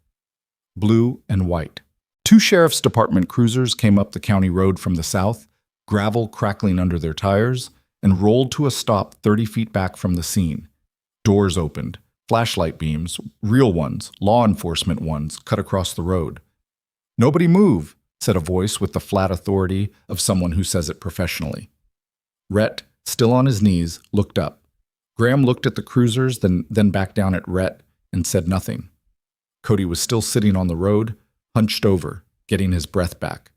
Blue and white. 2 sheriff's department cruisers came up the county road from the south, gravel crackling under their tires, and rolled to a stop 30 feet back from the scene. Doors opened. Flashlight beams, real ones, law enforcement ones, cut across the road. "Nobody move," said a voice with the flat authority of someone who says it professionally. Rhett, still on his knees, looked up. Graham looked at the cruisers, then back down at Rhett, and said nothing. Cody was still sitting on the road, hunched over, getting his breath back.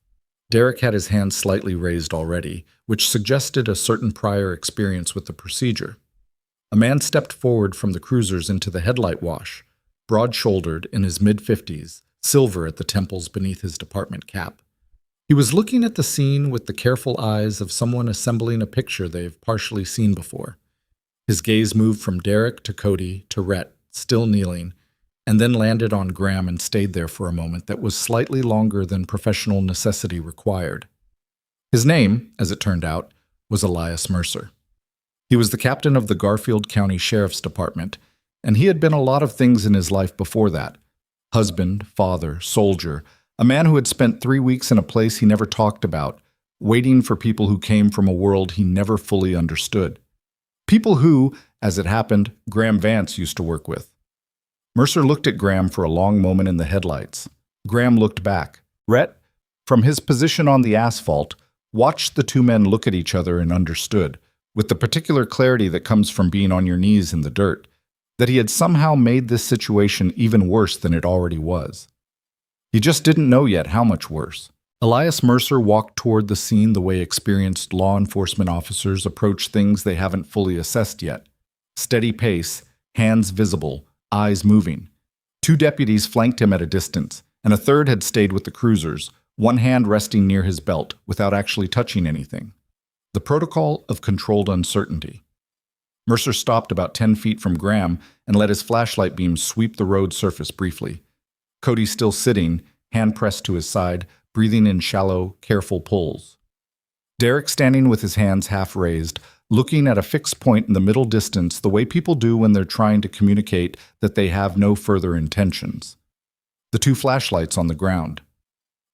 Derek had his hands slightly raised already, which suggested a certain prior experience with the procedure. A man stepped forward from the cruisers into the headlight wash, broad-shouldered, in his mid-50s, silver at the temples beneath his department cap. He was looking at the scene with the careful eyes of someone assembling a picture they've partially seen before. His gaze moved from Derek to Cody to Rhett, still kneeling, and then landed on Graham and stayed there for a moment that was slightly longer than professional necessity required. His name, as it turned out, was Elias Mercer. He was the captain of the Garfield County Sheriff's Department, and he had been a lot of things in his life before that. Husband, father, soldier, a man who had spent 3 weeks in a place he never talked about, waiting for people who came from a world he never fully understood. People who, as it happened, Graham Vance used to work with. Mercer looked at Graham for a long moment in the headlights. Graham looked back. Rhett, from his position on the asphalt, watched the 2 men look at each other and understood, with the particular clarity that comes from being on your knees in the dirt, that he had somehow made this situation even worse than it already was. He just didn't know yet how much worse. Elias Mercer walked toward the scene the way experienced law enforcement officers approach things they haven't fully assessed yet. Steady pace, hands visible, eyes moving. 2 deputies flanked him at a distance, and a 3rd had stayed with the cruisers, one hand resting near his belt without actually touching anything. The protocol of controlled uncertainty. Mercer stopped about 10 feet from Graham and let his flashlight beam sweep the road surface briefly. Cody still sitting, hand pressed to his side, breathing in shallow, careful pulls. Derek standing with his hands half raised, looking at a fixed point in the middle distance the way people do when they're trying to communicate that they have no further intentions. The two flashlights on the ground.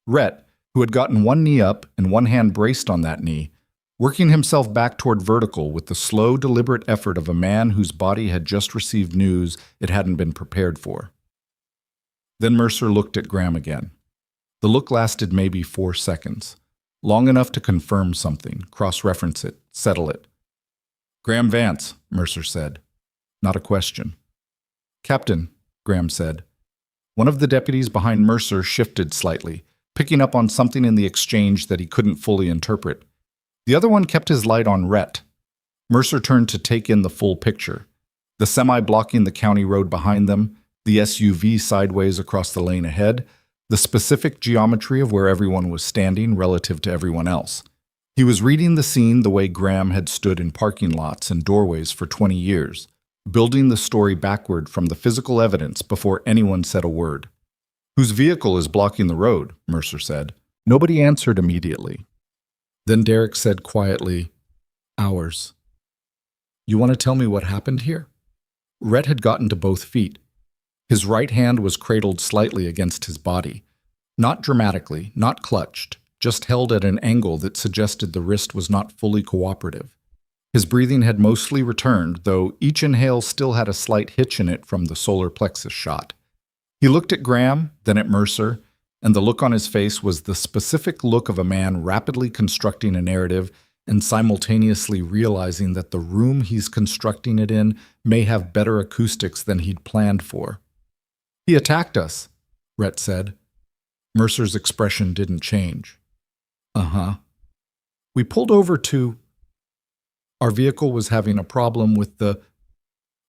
Rhett, who had gotten one knee up and one hand braced on that knee, working himself back toward vertical with the slow, deliberate effort of a man whose body had just received news it hadn't been prepared for. Then Mercer looked at Graham again. The look lasted maybe 4 seconds, long enough to confirm something, cross-reference it, settle it. "Graham Vance," Mercer said. Not a question. "Captain," Graham said. One of the deputies behind Mercer shifted slightly, picking up on something in the exchange that he couldn't fully interpret. The other one kept his light on Rhett. Mercer turned to take in the full picture. The semi blocking the county road behind them, the SUV sideways across the lane ahead, the specific geometry of where everyone was standing relative to everyone else. He was reading the scene the way Graham had stood in parking lots and doorways for 20 years, building the story backward from the physical evidence before anyone said a word. "Whose vehicle is blocking the road?" Mercer said. Nobody answered immediately. Then Derek said quietly, "Ours." "You want to tell me what happened here?" Rhett had gotten to both feet. His right hand was cradled slightly against his body. Not dramatically, not clutched, just held at an angle that suggested the wrist was not fully cooperative. His breathing had mostly returned, though each inhale still had a slight hitch in it from the solar plexus shot. He looked at Graham, then at Mercer, and the look on his face was the specific look of a man rapidly constructing a narrative and simultaneously realizing that the room he's constructing it in may have better acoustics than he'd planned for. "He attacked us," Rhett said. Mercer's expression didn't change. "Uh-huh. We pulled over to... Our vehicle was having a problem with the...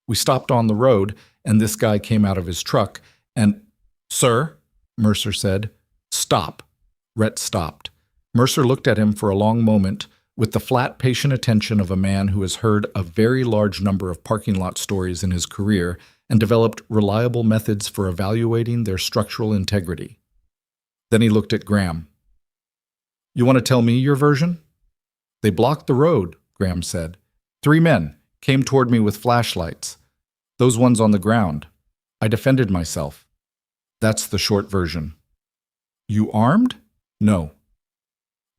We stopped on the road, and this guy came out of his truck, and... Sir?" Mercer said. "Stop." Rhett stopped. Mercer looked at him for a long moment, with the flat, patient attention of a man who has heard a very large number of parking lot stories in his career and developed reliable methods for evaluating their structural integrity. Then he looked at Graham. "You want to tell me your version?" "They blocked the road," Graham said. "3 men came toward me with flashlights. Those ones on the ground. I defended myself. That's the short version." "You armed?" "No."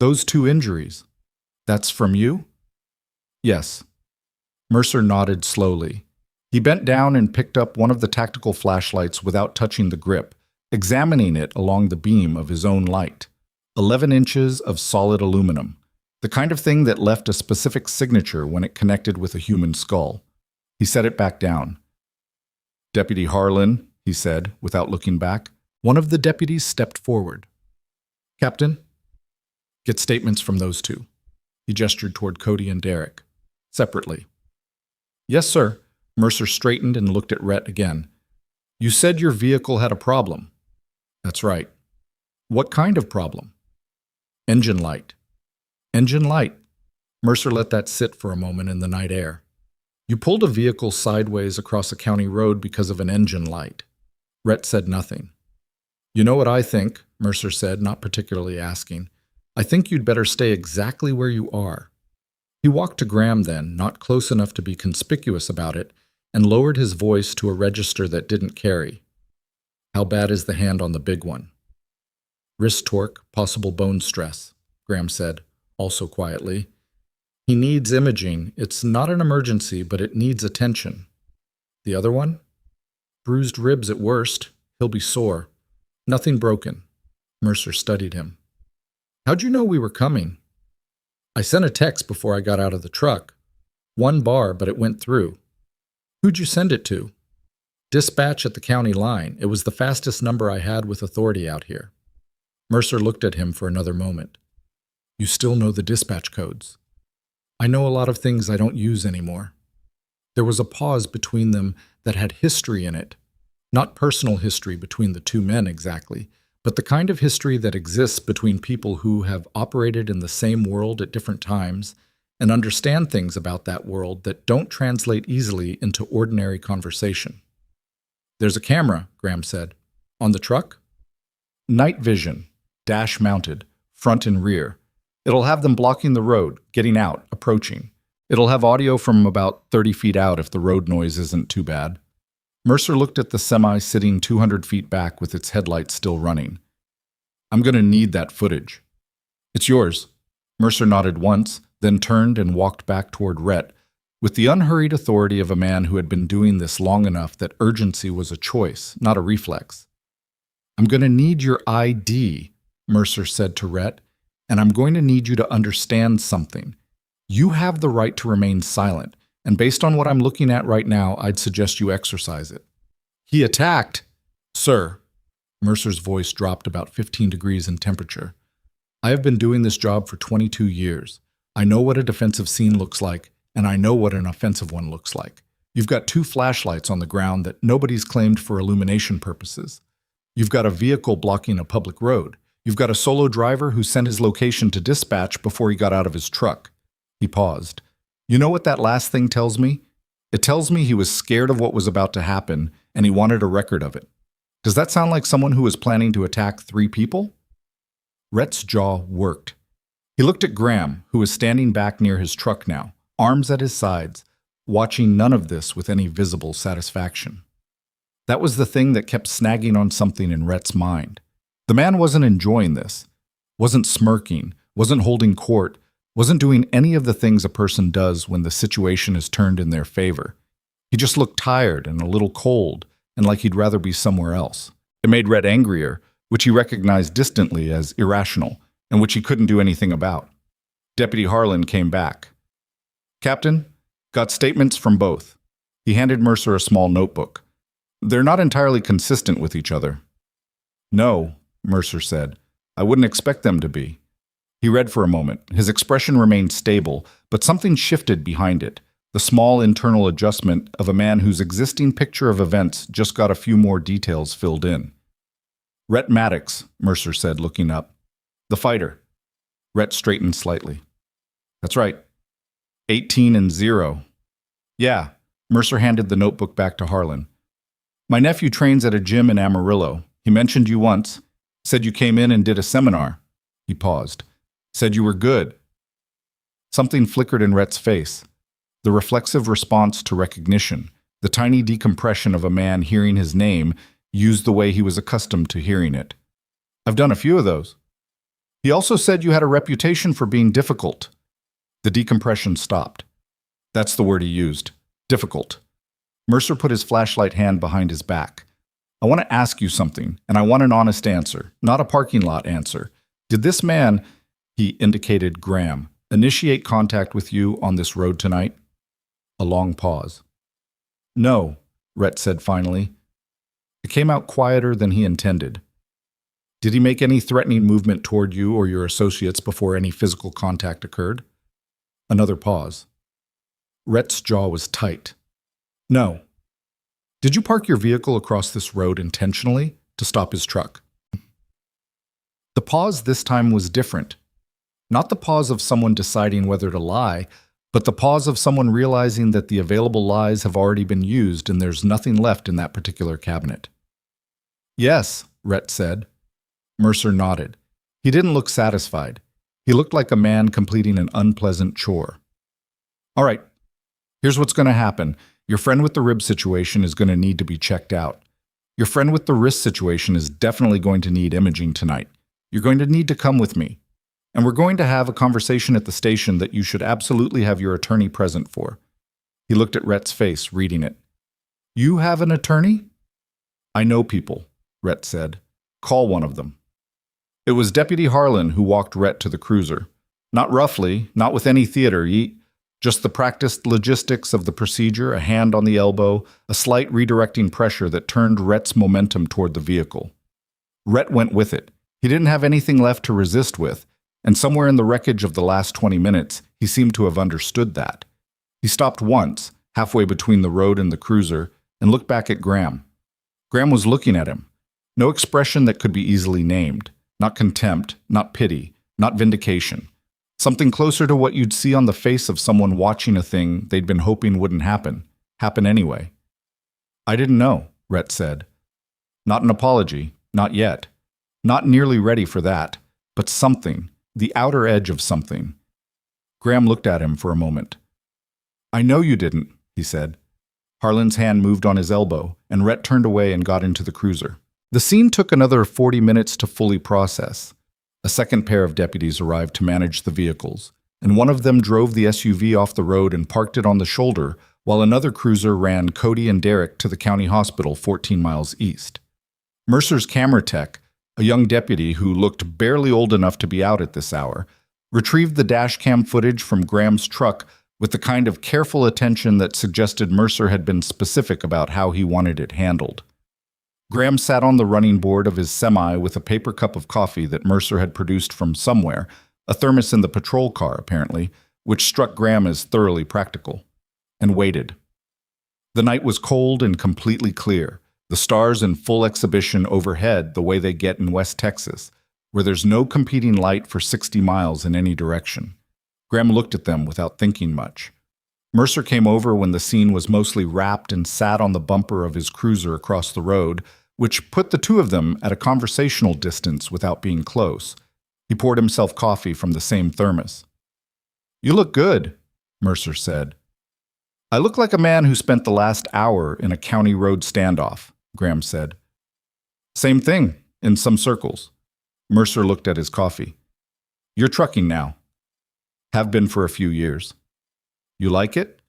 "Those 2 injuries. That's from you?" "Yes." Mercer nodded slowly. He bent down and picked up one of the tactical flashlights without touching the grip, examining it along the beam of his own light. 11 inches of solid aluminum, the kind of thing that left a specific signature when it connected with a human skull. He set it back down. "Deputy Harlan," he said, without looking back. One of the deputies stepped forward. "Captain?" "Get statements from those 2. He gestured toward Cody and Derek. "Separately." "Yes, sir." Mercer straightened and looked at Rhett again. "You said your vehicle had a problem." "That's right." "What kind of problem?" "Engine light." "Engine light." Mercer let that sit for a moment in the night air. "You pulled a vehicle sideways across a county road because of an engine light." Rhett said nothing. "You know what I think," Mercer said, not particularly asking. "I think you'd better stay exactly where you are." He walked to Graham then, not close enough to be conspicuous about it, and lowered his voice to a register that didn't carry. "How bad is the hand on the big one?" "Wrist torque, possible bone stress," Graham said, also quietly. "He needs imaging. It's not an emergency, but it needs attention." "The other one?" "Bruised ribs at worst. He'll be sore. Nothing broken." Mercer studied him. "How'd you know we were coming?" "I sent a text before I got out of the truck. 1 bar, but it went through." "Who'd you send it to?" "Dispatch at the county line. It was the fastest number I had with authority out here." Mercer looked at him for another moment. "You still know the dispatch codes?" "I know a lot of things I don't use anymore." There was a pause between them that had history in it. Not personal history between the 2 men exactly, but the kind of history that exists between people who have operated in the same world at different times and understand things about that world that don't translate easily into ordinary conversation. "There's a camera," Graham said. "On the truck?" "Night vision," dash mounted, front and rear. It'll have them blocking the road, getting out, approaching. It'll have audio from about 30 feet out if the road noise isn't too bad. Mercer looked at the semi sitting 200 feet back with its headlights still running. I'm going to need that footage. It's yours. Mercer nodded once, then turned and walked back toward Rhett, with the unhurried authority of a man who had been doing this long enough that urgency was a choice, not a reflex. I'm going to need your ID, Mercer said to Rhett, and I'm going to need you to understand something. You have the right to remain silent, and based on what I'm looking at right now, I'd suggest you exercise it. He attacked. Sir, Mercer's voice dropped about 15 degrees in temperature. I have been doing this job for 22 years. I know what a defensive scene looks like, and I know what an offensive one looks like. You've got 2 flashlights on the ground that nobody's claimed for illumination purposes. You've got a vehicle blocking a public road. You've got a solo driver who sent his location to dispatch before he got out of his truck. He paused. You know what that last thing tells me? It tells me he was scared of what was about to happen, and he wanted a record of it. Does that sound like someone who was planning to attack 3 people? Rhett's jaw worked. He looked at Graham, who was standing back near his truck now, arms at his sides, watching none of this with any visible satisfaction. That was the thing that kept snagging on something in Rhett's mind. The man wasn't enjoying this, wasn't smirking, wasn't holding court, wasn't doing any of the things a person does when the situation is turned in their favor. He just looked tired and a little cold, and like he'd rather be somewhere else. It made Rhett angrier, which he recognized distantly as irrational, and which he couldn't do anything about. Deputy Harlan came back. Captain, got statements from both. He handed Mercer a small notebook. They're not entirely consistent with each other. No, Mercer said. I wouldn't expect them to be. He read for a moment. His expression remained stable, but something shifted behind it, the small internal adjustment of a man whose existing picture of events just got a few more details filled in. Rhett Maddox, Mercer said, looking up. The fighter. Rhett straightened slightly. That's right. 18-0. Yeah, Mercer handed the notebook back to Harlan. My nephew trains at a gym in Amarillo. He mentioned you once. Said you came in and did a seminar. He paused. Said you were good. Something flickered in Rhett's face. The reflexive response to recognition, the tiny decompression of a man hearing his name used the way he was accustomed to hearing it. I've done a few of those. He also said you had a reputation for being difficult. The decompression stopped. That's the word he used. Difficult. Mercer put his flashlight hand behind his back. I want to ask you something, and I want an honest answer, not a parking lot answer. Did this man, he indicated Graham, initiate contact with you on this road tonight? A long pause. No, Rhett said finally. It came out quieter than he intended. Did he make any threatening movement toward you or your associates before any physical contact occurred? Another pause. Rhett's jaw was tight. No. Did you park your vehicle across this road intentionally to stop his truck? The pause this time was different. Not the pause of someone deciding whether to lie, but the pause of someone realizing that the available lies have already been used and there's nothing left in that particular cabinet. Yes, Rhett said. Mercer nodded. He didn't look satisfied. He looked like a man completing an unpleasant chore. All right, here's what's going to happen. Your friend with the rib situation is going to need to be checked out. Your friend with the wrist situation is definitely going to need imaging tonight. You're going to need to come with me. And we're going to have a conversation at the station that you should absolutely have your attorney present for. He looked at Rhett's face, reading it. You have an attorney? I know people, Rhett said. Call one of them. It was Deputy Harlan who walked Rhett to the cruiser. Not roughly, not with any theater, just the practiced logistics of the procedure, a hand on the elbow, a slight redirecting pressure that turned Rhett's momentum toward the vehicle. Rhett went with it. He didn't have anything left to resist with, and somewhere in the wreckage of the last 20 minutes, he seemed to have understood that. He stopped once, halfway between the road and the cruiser, and looked back at Graham. Graham was looking at him. No expression that could be easily named. Not contempt, not pity, not vindication. Something closer to what you'd see on the face of someone watching a thing they'd been hoping wouldn't happen anyway. I didn't know, Rhett said. Not an apology, not yet. Not nearly ready for that, but something, the outer edge of something. Graham looked at him for a moment. "I know you didn't," he said. Harlan's hand moved on his elbow, and Rhett turned away and got into the cruiser. The scene took another 40 minutes to fully process. A second pair of deputies arrived to manage the vehicles, and one of them drove the SUV off the road and parked it on the shoulder, while another cruiser ran Cody and Derek to the county hospital 14 miles east. Mercer's camera tech, a young deputy who looked barely old enough to be out at this hour, retrieved the dashcam footage from Graham's truck with the kind of careful attention that suggested Mercer had been specific about how he wanted it handled. Graham sat on the running board of his semi with a paper cup of coffee that Mercer had produced from somewhere, a thermos in the patrol car, apparently, which struck Graham as thoroughly practical, and waited. The night was cold and completely clear, the stars in full exhibition overhead the way they get in West Texas, where there's no competing light for 60 miles in any direction. Graham looked at them without thinking much. Mercer came over when the scene was mostly wrapped and sat on the bumper of his cruiser across the road, which put the two of them at a conversational distance without being close. He poured himself coffee from the same thermos. "You look good," Mercer said. "I look like a man who spent the last hour in a county road standoff," Graham said. "Same thing, in some circles." Mercer looked at his coffee. "You're trucking now." "Have been for a few years." "You like it?"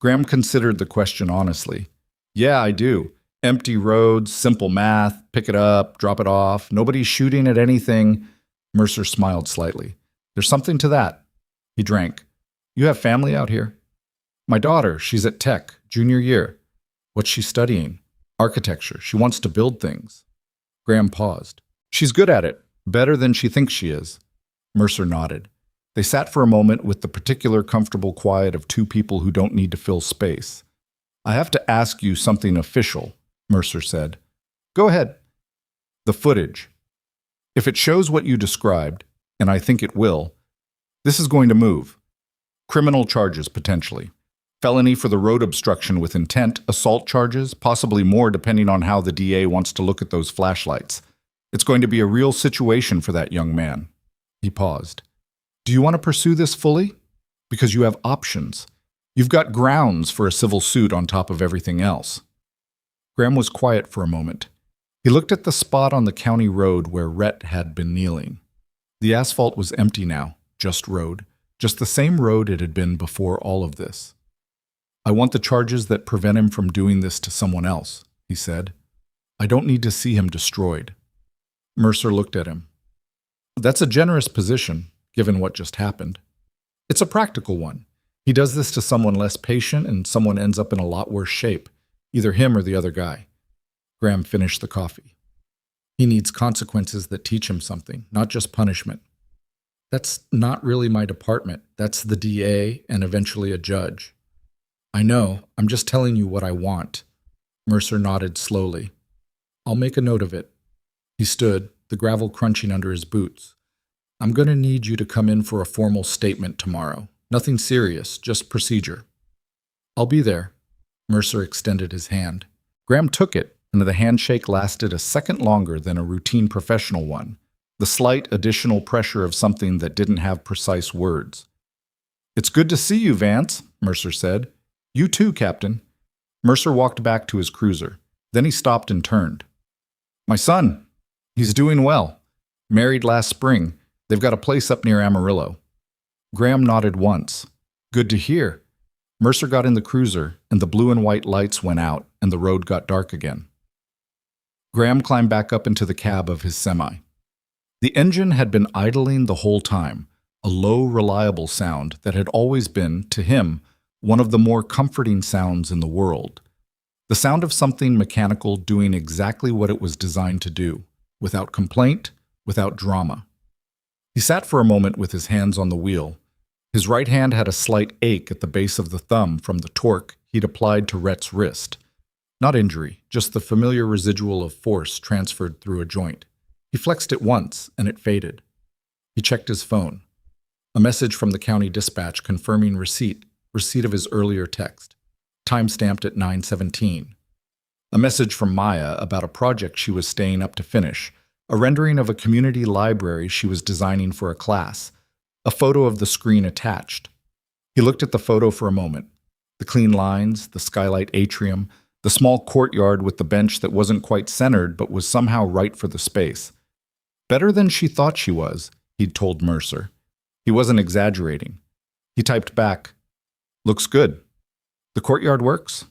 Graham considered the question honestly. "Yeah, I do. Empty roads, simple math, pick it up, drop it off, nobody's shooting at anything." Mercer smiled slightly. "There's something to that." He drank. "You have family out here?" "My daughter, she's at Tech, junior year." "What's she studying?" "Architecture. She wants to build things." Graham paused. "She's good at it, better than she thinks she is." Mercer nodded. They sat for a moment with the particular comfortable quiet of two people who don't need to fill space. "I have to ask you something official," Mercer said. "Go ahead." "The footage. If it shows what you described, and I think it will, this is going to move. Criminal charges, potentially. Felony for the road obstruction with intent, assault charges, possibly more depending on how the DA wants to look at those flashlights. It's going to be a real situation for that young man." He paused. "Do you want to pursue this fully? Because you have options. You've got grounds for a civil suit on top of everything else." Graham was quiet for a moment. He looked at the spot on the county road where Rhett had been kneeling. The asphalt was empty now, just road, just the same road it had been before all of this. "I want the charges that prevent him from doing this to someone else," he said. "I don't need to see him destroyed." Mercer looked at him. "That's a generous position, given what just happened. It's a practical one. He does this to someone less patient and someone ends up in a lot worse shape, either him or the other guy." Graham finished the coffee. "He needs consequences that teach him something, not just punishment." "That's not really my department. That's the DA and eventually a judge." "I know. I'm just telling you what I want." Mercer nodded slowly. "I'll make a note of it." He stood, the gravel crunching under his boots. "I'm going to need you to come in for a formal statement tomorrow. Nothing serious, just procedure." "I'll be there." Mercer extended his hand. Graham took it, and the handshake lasted a second longer than a routine professional one, the slight additional pressure of something that didn't have precise words. "It's good to see you, Vance," Mercer said. "You too, Captain." Mercer walked back to his cruiser. Then he stopped and turned. "My son. He's doing well. Married last spring. They've got a place up near Amarillo." Graham nodded once. "Good to hear." Mercer got in the cruiser, and the blue and white lights went out, and the road got dark again. Graham climbed back up into the cab of his semi. The engine had been idling the whole time, a low, reliable sound that had always been, to him, one of the more comforting sounds in the world. The sound of something mechanical doing exactly what it was designed to do, without complaint, without drama. He sat for a moment with his hands on the wheel. His right hand had a slight ache at the base of the thumb from the torque he'd applied to Rhett's wrist. Not injury, just the familiar residual of force transferred through a joint. He flexed it once, and it faded. He checked his phone. A message from the county dispatch confirming receipt of his earlier text, time-stamped at 9:17. A message from Maya about a project she was staying up to finish, a rendering of a community library she was designing for a class, a photo of the screen attached. He looked at the photo for a moment. The clean lines, the skylight atrium, the small courtyard with the bench that wasn't quite centered but was somehow right for the space. Better than she thought she was, he'd told Mercer. He wasn't exaggerating. He typed back, "Looks good. The courtyard works?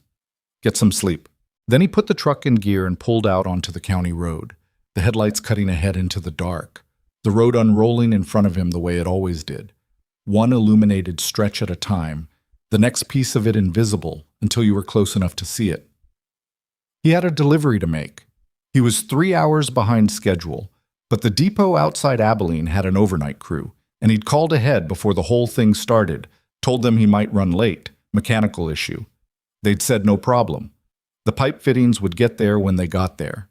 Get some sleep." Then he put the truck in gear and pulled out onto the county road, the headlights cutting ahead into the dark, the road unrolling in front of him the way it always did, one illuminated stretch at a time, the next piece of it invisible until you were close enough to see it. He had a delivery to make. He was 3 hours behind schedule, but the depot outside Abilene had an overnight crew, and he'd called ahead before the whole thing started, told them he might run late, mechanical issue. They'd said no problem. The pipe fittings would get there when they got there.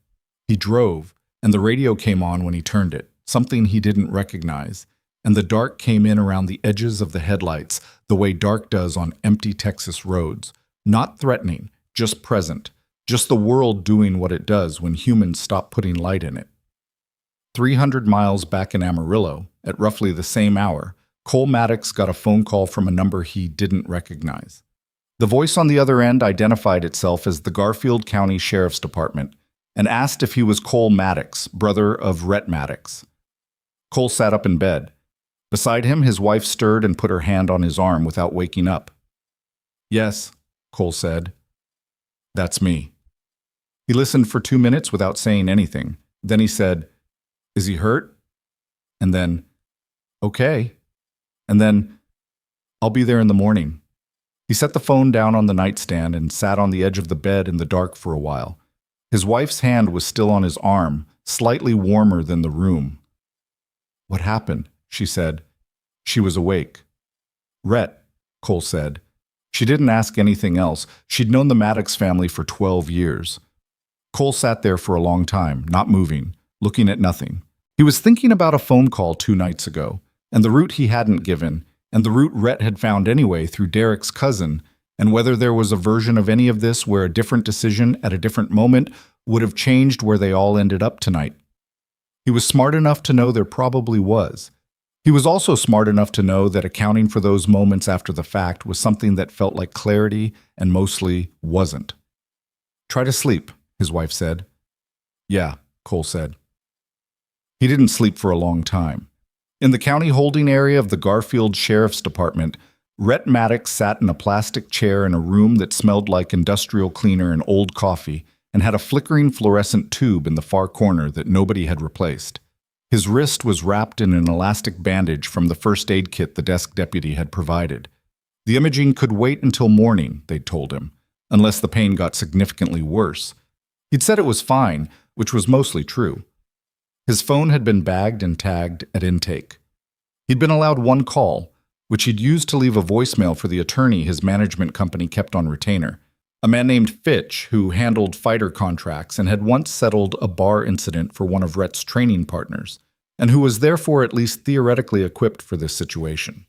He drove, and the radio came on when he turned it, something he didn't recognize, and the dark came in around the edges of the headlights, the way dark does on empty Texas roads. Not threatening, just present, just the world doing what it does when humans stop putting light in it. 300 miles back in Amarillo, at roughly the same hour, Cole Maddox got a phone call from a number he didn't recognize. The voice on the other end identified itself as the Garfield County Sheriff's Department and asked if he was Cole Maddox, brother of Rhett Maddox. Cole sat up in bed. Beside him, his wife stirred and put her hand on his arm without waking up. "Yes," Cole said. "That's me." He listened for 2 minutes without saying anything. Then he said, "Is he hurt?" And then, "Okay." And then, "I'll be there in the morning." He set the phone down on the nightstand and sat on the edge of the bed in the dark for a while. His wife's hand was still on his arm, slightly warmer than the room. "What happened?" she said. She was awake. "Rhett," Cole said. She didn't ask anything else. She'd known the Maddox family for 12 years. Cole sat there for a long time, not moving, looking at nothing. He was thinking about a phone call 2 nights ago, and the route he hadn't given, and the route Rhett had found anyway through Derek's cousin, and whether there was a version of any of this where a different decision at a different moment would have changed where they all ended up tonight. He was smart enough to know there probably was. He was also smart enough to know that accounting for those moments after the fact was something that felt like clarity and mostly wasn't. "Try to sleep," his wife said. "Yeah," Cole said. He didn't sleep for a long time. In the county holding area of the Garfield Sheriff's Department, Rhett Maddox sat in a plastic chair in a room that smelled like industrial cleaner and old coffee and had a flickering fluorescent tube in the far corner that nobody had replaced. His wrist was wrapped in an elastic bandage from the first aid kit the desk deputy had provided. The imaging could wait until morning, they'd told him, unless the pain got significantly worse. He'd said it was fine, which was mostly true. His phone had been bagged and tagged at intake. He'd been allowed 1 call, which he'd used to leave a voicemail for the attorney his management company kept on retainer, a man named Fitch who handled fighter contracts and had once settled a bar incident for one of Rhett's training partners, and who was therefore at least theoretically equipped for this situation.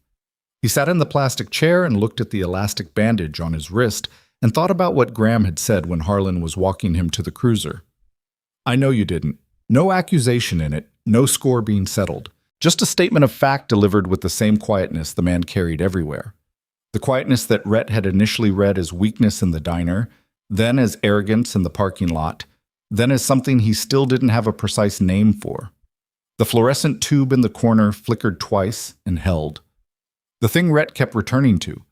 He sat in the plastic chair and looked at the elastic bandage on his wrist and thought about what Graham had said when Harlan was walking him to the cruiser. "I know you didn't. No accusation in it, no score being settled. Just a statement of fact delivered with the same quietness the man carried everywhere. The quietness that Rhett had initially read as weakness in the diner, then as arrogance in the parking lot, then as something he still didn't have a precise name for. The fluorescent tube in the corner flickered twice and held. The thing Rhett kept returning to,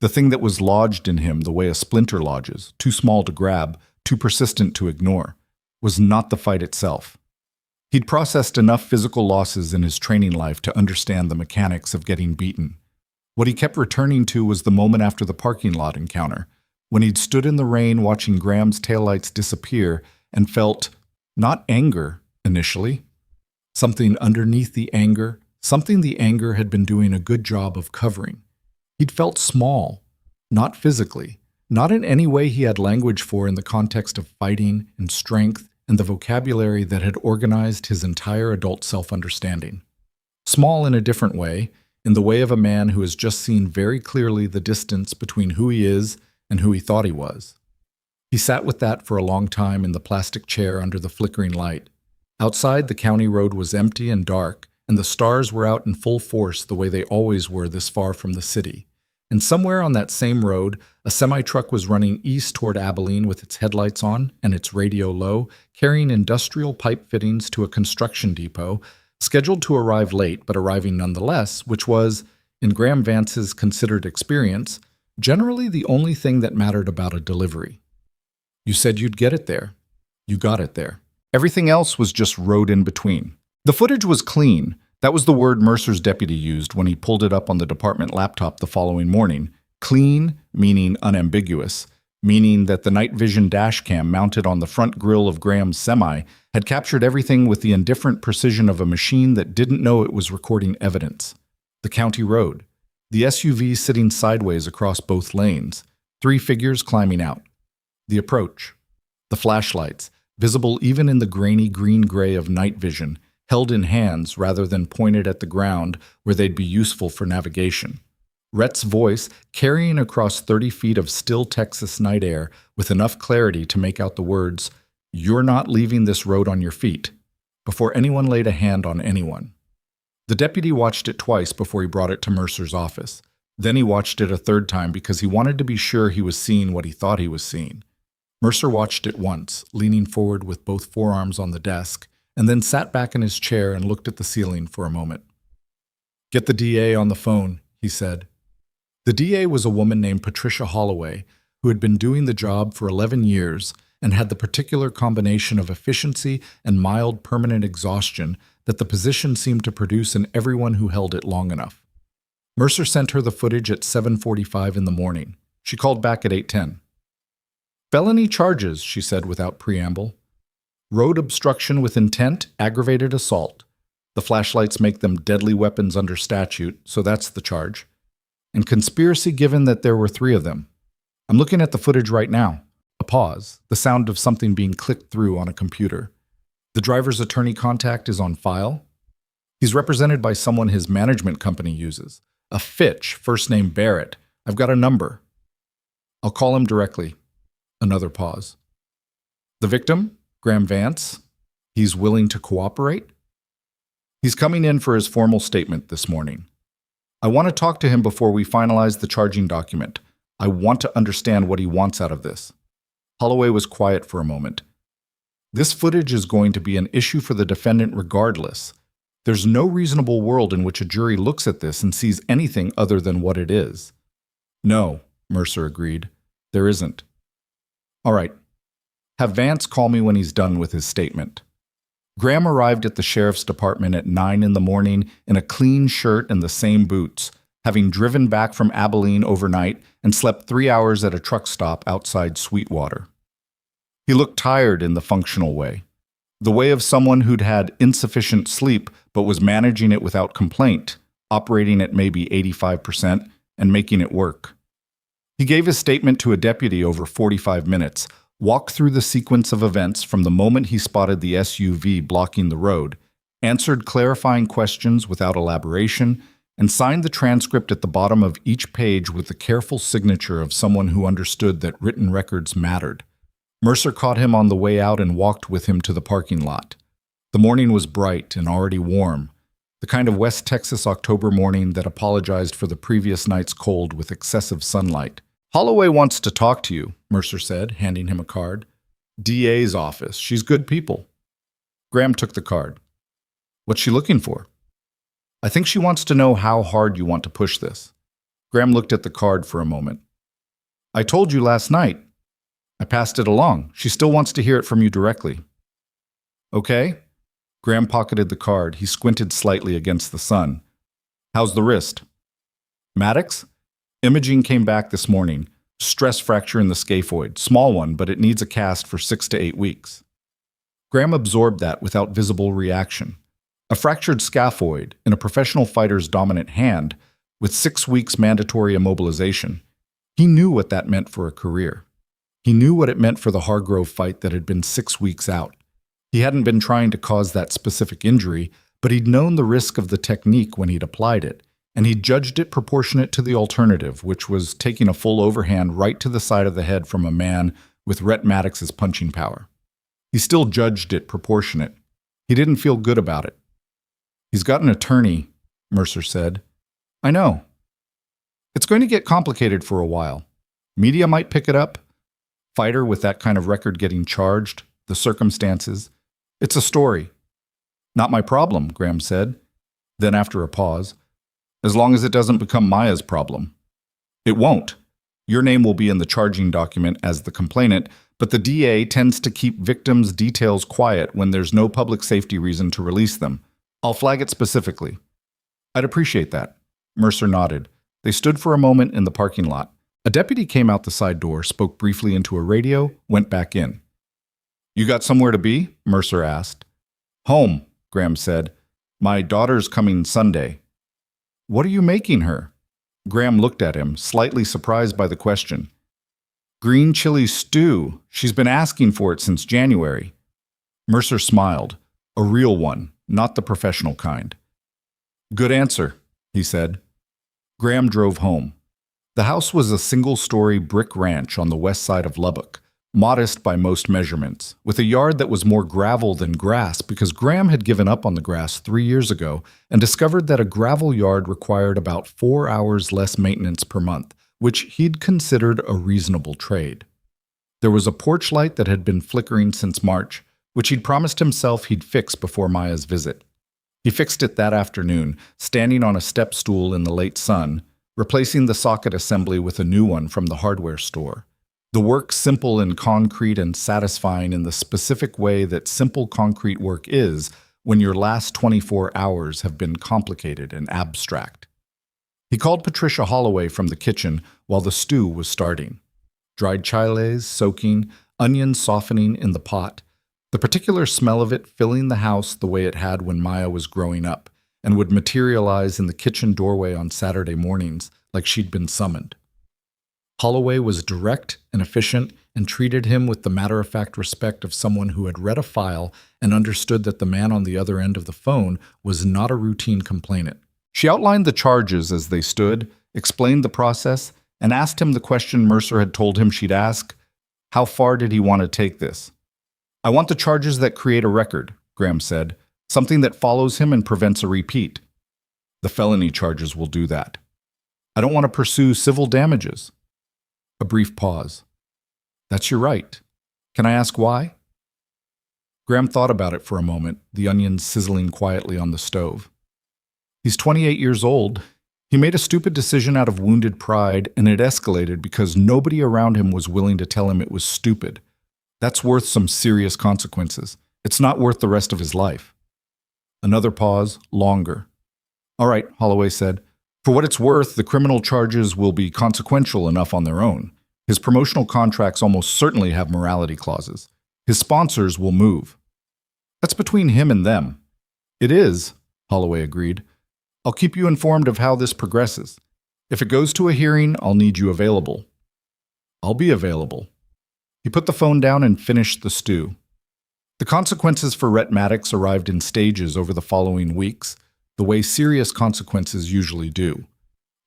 the thing that was lodged in him the way a splinter lodges, too small to grab, too persistent to ignore, was not the fight itself. He'd processed enough physical losses in his training life to understand the mechanics of getting beaten. What he kept returning to was the moment after the parking lot encounter, when he'd stood in the rain watching Graham's taillights disappear and felt, not anger initially, something underneath the anger, something the anger had been doing a good job of covering. He'd felt small, not physically, not in any way he had language for in the context of fighting and strength and the vocabulary that had organized his entire adult self-understanding. Small in a different way, in the way of a man who has just seen very clearly the distance between who he is and who he thought he was. He sat with that for a long time in the plastic chair under the flickering light, Outside, the county road was empty and dark, and the stars were out in full force the way they always were this far from the city. And somewhere on that same road, a semi-truck was running east toward Abilene with its headlights on and its radio low, carrying industrial pipe fittings to a construction depot, scheduled to arrive late but arriving nonetheless, which was, in Graham Vance's considered experience, generally the only thing that mattered about a delivery. You said you'd get it there. You got it there. Everything else was just road in between. The footage was clean. That was the word Mercer's deputy used when he pulled it up on the department laptop the following morning. Clean, meaning unambiguous, meaning that the night vision dash cam mounted on the front grille of Graham's semi had captured everything with the indifferent precision of a machine that didn't know it was recording evidence. The county road, the SUV sitting sideways across both lanes, 3 figures climbing out. The approach, the flashlights, visible even in the grainy green-gray of night vision, held in hands rather than pointed at the ground where they'd be useful for navigation. Rhett's voice carrying across 30 feet of still Texas night air with enough clarity to make out the words, "You're not leaving this road on your feet," before anyone laid a hand on anyone. The deputy watched it twice before he brought it to Mercer's office. Then he watched it a third time because he wanted to be sure he was seeing what he thought he was seeing. Mercer watched it once, leaning forward with both forearms on the desk, and then sat back in his chair and looked at the ceiling for a moment. "Get the DA on the phone," he said. The DA was a woman named Patricia Holloway, who had been doing the job for 11 years and had the particular combination of efficiency and mild permanent exhaustion that the position seemed to produce in everyone who held it long enough. Mercer sent her the footage at 7:45 in the morning. She called back at 8:10. "Felony charges," she said without preamble. "Road obstruction with intent, aggravated assault. The flashlights make them deadly weapons under statute, so that's the charge. And conspiracy given that there were 3 of them. I'm looking at the footage right now." A pause, the sound of something being clicked through on a computer. "The driver's attorney contact is on file. He's represented by someone his management company uses. A Fitch, first name Barrett. I've got a number. I'll call him directly." Another pause. "The victim, Graham Vance, he's willing to cooperate? He's coming in for his formal statement this morning. I want to talk to him before we finalize the charging document. I want to understand what he wants out of this." Holloway was quiet for a moment. "This footage is going to be an issue for the defendant regardless. There's no reasonable world in which a jury looks at this and sees anything other than what it is." "No," Mercer agreed. "There isn't." "All right. Have Vance call me when he's done with his statement." Graham arrived at the sheriff's department at 9 in the morning in a clean shirt and the same boots, having driven back from Abilene overnight and slept 3 hours at a truck stop outside Sweetwater. He looked tired in the functional way, the way of someone who'd had insufficient sleep but was managing it without complaint, operating at maybe 85% and making it work. He gave his statement to a deputy over 45 minutes, walked through the sequence of events from the moment he spotted the SUV blocking the road, answered clarifying questions without elaboration, and signed the transcript at the bottom of each page with the careful signature of someone who understood that written records mattered. Mercer caught him on the way out and walked with him to the parking lot. The morning was bright and already warm, the kind of West Texas October morning that apologized for the previous night's cold with excessive sunlight. "Holloway wants to talk to you," Mercer said, handing him a card. "DA's office. She's good people." Graham took the card. "What's she looking for?" "I think she wants to know how hard you want to push this." Graham looked at the card for a moment. "I told you last night. I passed it along. She still wants to hear it from you directly." "Okay." Graham pocketed the card. He squinted slightly against the sun. "How's the wrist?" "Maddox? Imaging came back this morning. Stress fracture in the scaphoid. Small one, but it needs a cast for 6 to 8 weeks." Graham absorbed that without visible reaction. A fractured scaphoid in a professional fighter's dominant hand with 6 weeks mandatory immobilization. He knew what that meant for a career. He knew what it meant for the Hargrove fight that had been 6 weeks out. He hadn't been trying to cause that specific injury, but he'd known the risk of the technique when he'd applied it, and he judged it proportionate to the alternative, which was taking a full overhand right to the side of the head from a man with Rhett Maddox's punching power. He still judged it proportionate. He didn't feel good about it. He's got an attorney, Mercer said. I know. It's going to get complicated for a while. Media might pick it up. Fighter with that kind of record getting charged, the circumstances. It's a story. Not my problem, Graham said. Then after a pause, as long as it doesn't become Maya's problem. It won't. Your name will be in the charging document as the complainant, but the DA tends to keep victims' details quiet when there's no public safety reason to release them. I'll flag it specifically. I'd appreciate that. Mercer nodded. They stood for a moment in the parking lot. A deputy came out the side door, spoke briefly into a radio, went back in. You got somewhere to be? Mercer asked. Home, Graham said. My daughter's coming Sunday. What are you making her? Graham looked at him, slightly surprised by the question. Green chili stew. She's been asking for it since January. Mercer smiled. A real one, not the professional kind. Good answer, he said. Graham drove home. The house was a single-story brick ranch on the west side of Lubbock, modest by most measurements, with a yard that was more gravel than grass because Graham had given up on the grass 3 years ago and discovered that a gravel yard required about 4 hours less maintenance per month, which he'd considered a reasonable trade. There was a porch light that had been flickering since March, which he'd promised himself he'd fix before Maya's visit. He fixed it that afternoon, standing on a step stool in the late sun, replacing the socket assembly with a new one from the hardware store. The work simple and concrete and satisfying in the specific way that simple concrete work is when your last 24 hours have been complicated and abstract. He called Patricia Holloway from the kitchen while the stew was starting. Dried chiles soaking, onions softening in the pot, the particular smell of it filling the house the way it had when Maya was growing up and would materialize in the kitchen doorway on Saturday mornings like she'd been summoned. Holloway was direct and efficient and treated him with the matter-of-fact respect of someone who had read a file and understood that the man on the other end of the phone was not a routine complainant. She outlined the charges as they stood, explained the process, and asked him the question Mercer had told him she'd ask. How far did he want to take this? I want the charges that create a record, Graham said, something that follows him and prevents a repeat. The felony charges will do that. I don't want to pursue civil damages. A brief pause. That's your right. Can I ask why? Graham thought about it for a moment, the onions sizzling quietly on the stove. He's 28 years old. He made a stupid decision out of wounded pride, and it escalated because nobody around him was willing to tell him it was stupid. That's worth some serious consequences. It's not worth the rest of his life. Another pause, longer. All right, Holloway said. For what it's worth, the criminal charges will be consequential enough on their own. His promotional contracts almost certainly have morality clauses. His sponsors will move. That's between him and them. It is, Holloway agreed. I'll keep you informed of how this progresses. If it goes to a hearing, I'll need you available. I'll be available. He put the phone down and finished the stew. The consequences for Rhett Maddox arrived in stages over the following weeks, the way serious consequences usually do.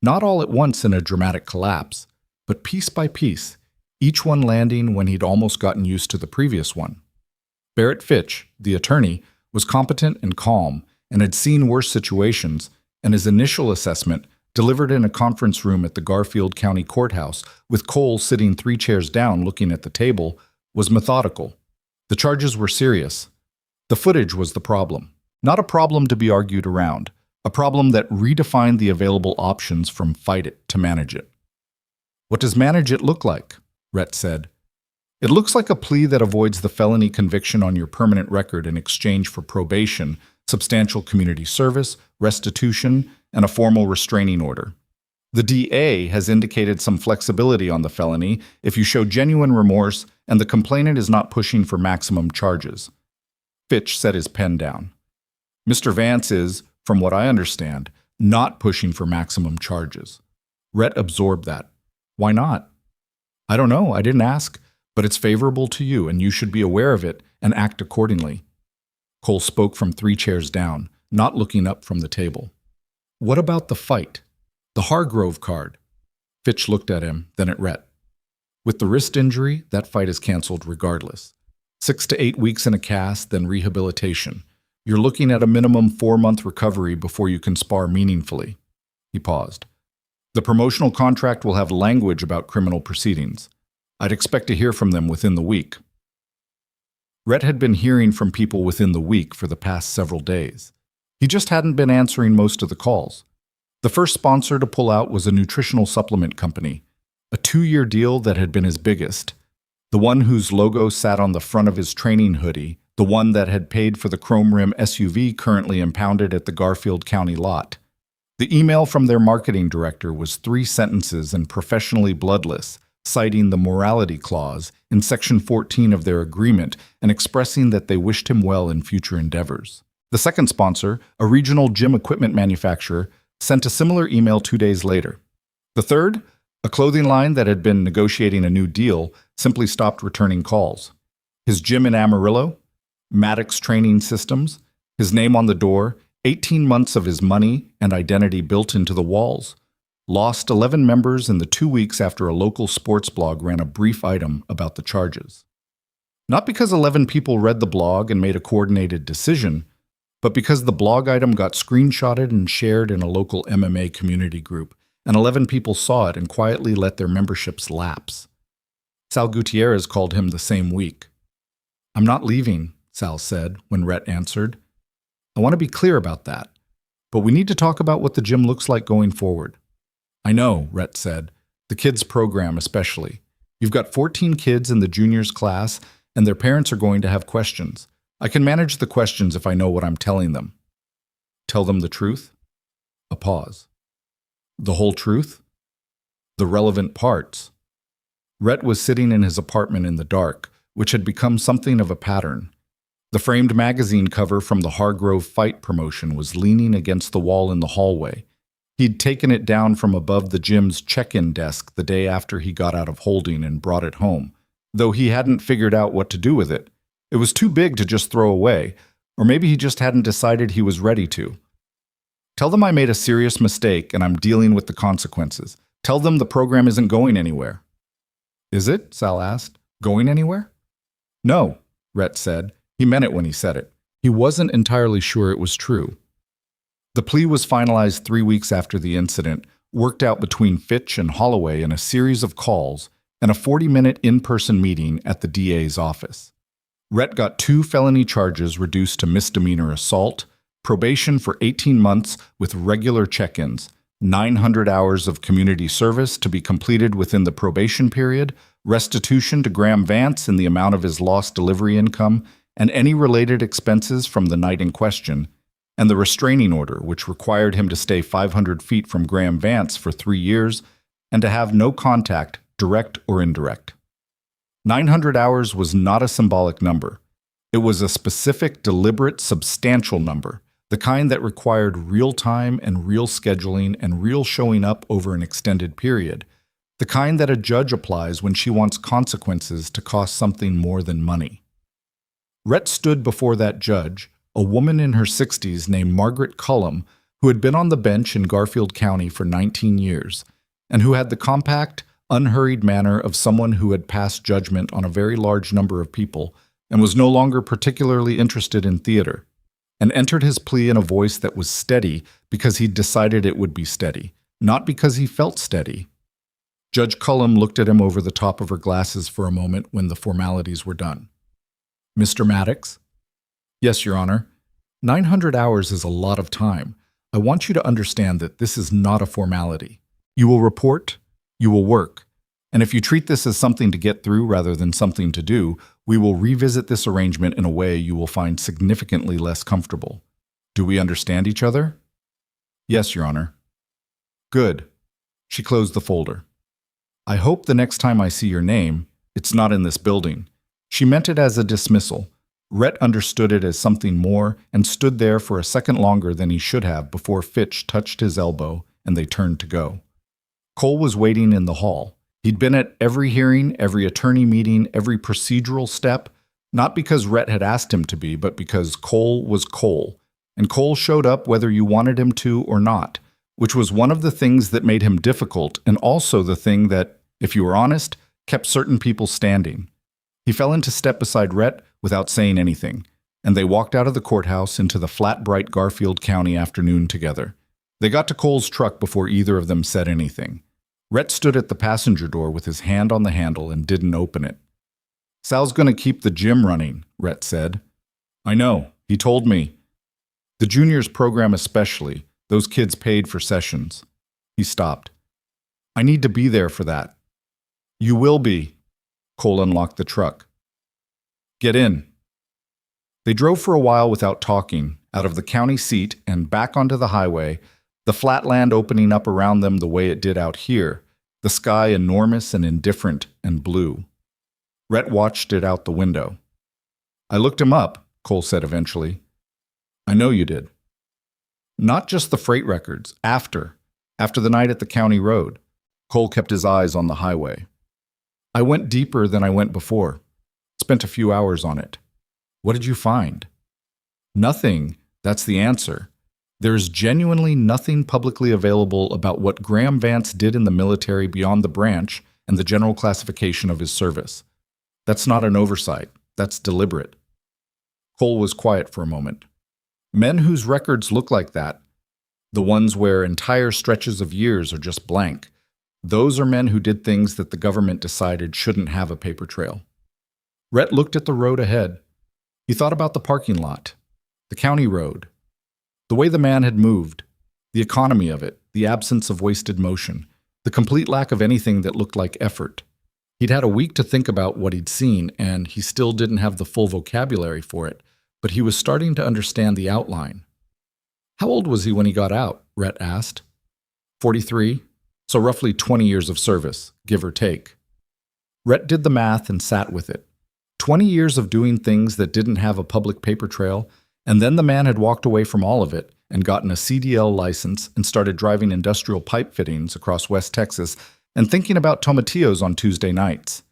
Not all at once in a dramatic collapse, but piece by piece, each one landing when he'd almost gotten used to the previous one. Barrett Fitch, the attorney, was competent and calm and had seen worse situations, and his initial assessment, delivered in a conference room at the Garfield County Courthouse with Cole sitting 3 chairs down looking at the table, was methodical. The charges were serious. The footage was the problem. Not a problem to be argued around, a problem that redefined the available options from fight it to manage it. What does manage it look like? Rhett said. It looks like a plea that avoids the felony conviction on your permanent record in exchange for probation, substantial community service, restitution, and a formal restraining order. The DA has indicated some flexibility on the felony if you show genuine remorse and the complainant is not pushing for maximum charges. Fitch set his pen down. Mr. Vance is, from what I understand, not pushing for maximum charges. Rhett absorbed that. Why not? I don't know, I didn't ask, but it's favorable to you and you should be aware of it and act accordingly. Cole spoke from 3 chairs down, not looking up from the table. What about the fight? The Hargrove card? Fitch looked at him, then at Rhett. With the wrist injury, that fight is canceled regardless. 6 to 8 weeks in a cast, then rehabilitation. You're looking at a minimum 4-month recovery before you can spar meaningfully. He paused. The promotional contract will have language about criminal proceedings. I'd expect to hear from them within the week. Rhett had been hearing from people within the week for the past several days. He just hadn't been answering most of the calls. The first sponsor to pull out was a nutritional supplement company, a 2-year deal that had been his biggest, the one whose logo sat on the front of his training hoodie, the one that had paid for the chrome rim SUV currently impounded at the Garfield County lot. The email from their marketing director was 3 sentences and professionally bloodless, citing the morality clause in Section 14 of their agreement and expressing that they wished him well in future endeavors. The second sponsor, a regional gym equipment manufacturer, sent a similar email 2 days later. The third, a clothing line that had been negotiating a new deal, simply stopped returning calls. His gym in Amarillo, Maddox Training Systems, his name on the door, 18 months of his money and identity built into the walls, lost 11 members in the 2 weeks after a local sports blog ran a brief item about the charges. Not because 11 people read the blog and made a coordinated decision, but because the blog item got screenshotted and shared in a local MMA community group, and 11 people saw it and quietly let their memberships lapse. Sal Gutierrez called him the same week. "I'm not leaving," Sal said when Rhett answered. "I want to be clear about that, but we need to talk about what the gym looks like going forward." "I know," Rhett said, "the kids program especially. You've got 14 kids in the juniors class, and their parents are going to have questions. I can manage the questions if I know what I'm telling them." "Tell them the truth?" A pause. "The whole truth?" "The relevant parts." Rhett was sitting in his apartment in the dark, which had become something of a pattern. The framed magazine cover from the Hargrove fight promotion was leaning against the wall in the hallway. He'd taken it down from above the gym's check-in desk the day after he got out of holding and brought it home, though he hadn't figured out what to do with it. It was too big to just throw away, or maybe he just hadn't decided he was ready to. "Tell them I made a serious mistake and I'm dealing with the consequences. Tell them the program isn't going anywhere." "Is it?" Sal asked. "Going anywhere?" "No," Rhett said. He meant it when he said it. He wasn't entirely sure it was true. The plea was finalized 3 weeks after the incident, worked out between Fitch and Holloway in a series of calls and a 40-minute in-person meeting at the DA's office. Rhett got 2 felony charges reduced to misdemeanor assault, probation for 18 months with regular check-ins, 900 hours of community service to be completed within the probation period, restitution to Graham Vance in the amount of his lost delivery income, and any related expenses from the night in question, and the restraining order, which required him to stay 500 feet from Graham Vance for 3 years and to have no contact, direct or indirect. 900 hours was not a symbolic number. It was a specific, deliberate, substantial number, the kind that required real time and real scheduling and real showing up over an extended period, the kind that a judge applies when she wants consequences to cost something more than money. Rhett stood before that judge, a woman in her 60s named Margaret Cullum, who had been on the bench in Garfield County for 19 years, and who had the compact, unhurried manner of someone who had passed judgment on a very large number of people and was no longer particularly interested in theater, and entered his plea in a voice that was steady because he'd decided it would be steady, not because he felt steady. Judge Cullum looked at him over the top of her glasses for a moment when the formalities were done. "Mr. Maddox?" "Yes, Your Honor. 900 hours is a lot of time. I want you to understand that this is not a formality. You will report, you will work, and if you treat this as something to get through rather than something to do, we will revisit this arrangement in a way you will find significantly less comfortable. Do we understand each other?" "Yes, Your Honor." "Good." She closed the folder. "I hope the next time I see your name, it's not in this building." She meant it as a dismissal. Rhett understood it as something more and stood there for a second longer than he should have before Fitch touched his elbow and they turned to go. Cole was waiting in the hall. He'd been at every hearing, every attorney meeting, every procedural step, not because Rhett had asked him to be, but because Cole was Cole. And Cole showed up whether you wanted him to or not, which was one of the things that made him difficult and also the thing that, if you were honest, kept certain people standing. He fell into step beside Rhett without saying anything. and they walked out of the courthouse into the flat, bright Garfield County afternoon together. They got to Cole's truck before either of them said anything. Rhett stood at the passenger door with his hand on the handle and didn't open it. "Sal's going to keep the gym running," Rhett said. "I know. He told me. The juniors program especially. Those kids paid for sessions." He stopped. "I need to be there for that." "You will be." Cole unlocked the truck. "Get in." They drove for a while without talking, out of the county seat and back onto the highway, the flat land opening up around them the way it did out here, the sky enormous and indifferent and blue. Rhett watched it out the window. "I looked him up," Cole said eventually. "I know you did." "Not just the freight records, after the night at the county road." Cole kept his eyes on the highway. "I went deeper than I went before. Spent a few hours on it." "What did you find?" "Nothing. That's the answer. There's genuinely nothing publicly available about what Graham Vance did in the military beyond the branch and the general classification of his service. That's not an oversight. That's deliberate." Cole was quiet for a moment. Men whose records look like that, the ones where entire stretches of years are just blank, those are men who did things that the government decided shouldn't have a paper trail. Rhett looked at the road ahead. He thought about the parking lot, the county road, the way the man had moved, the economy of it, the absence of wasted motion, the complete lack of anything that looked like effort. He'd had a week to think about what he'd seen, and he still didn't have the full vocabulary for it, but he was starting to understand the outline. "How old was he when he got out?" Rhett asked. 43, so roughly 20 years of service, give or take. Rhett did the math and sat with it. 20 years of doing things that didn't have a public paper trail, and then the man had walked away from all of it and gotten a CDL license and started driving industrial pipe fittings across West Texas and thinking about tomatillos on Tuesday nights.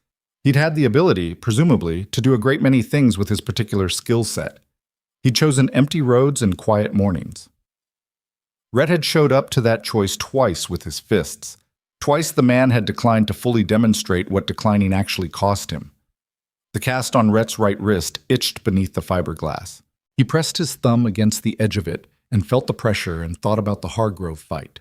He'd had the ability, presumably, to do a great many things with his particular skill set. He'd chosen empty roads and quiet mornings. Rhett had showed up to that choice twice with his fists. Twice the man had declined to fully demonstrate what declining actually cost him. The cast on Rhett's right wrist itched beneath the fiberglass. He pressed his thumb against the edge of it and felt the pressure and thought about the Hargrove fight.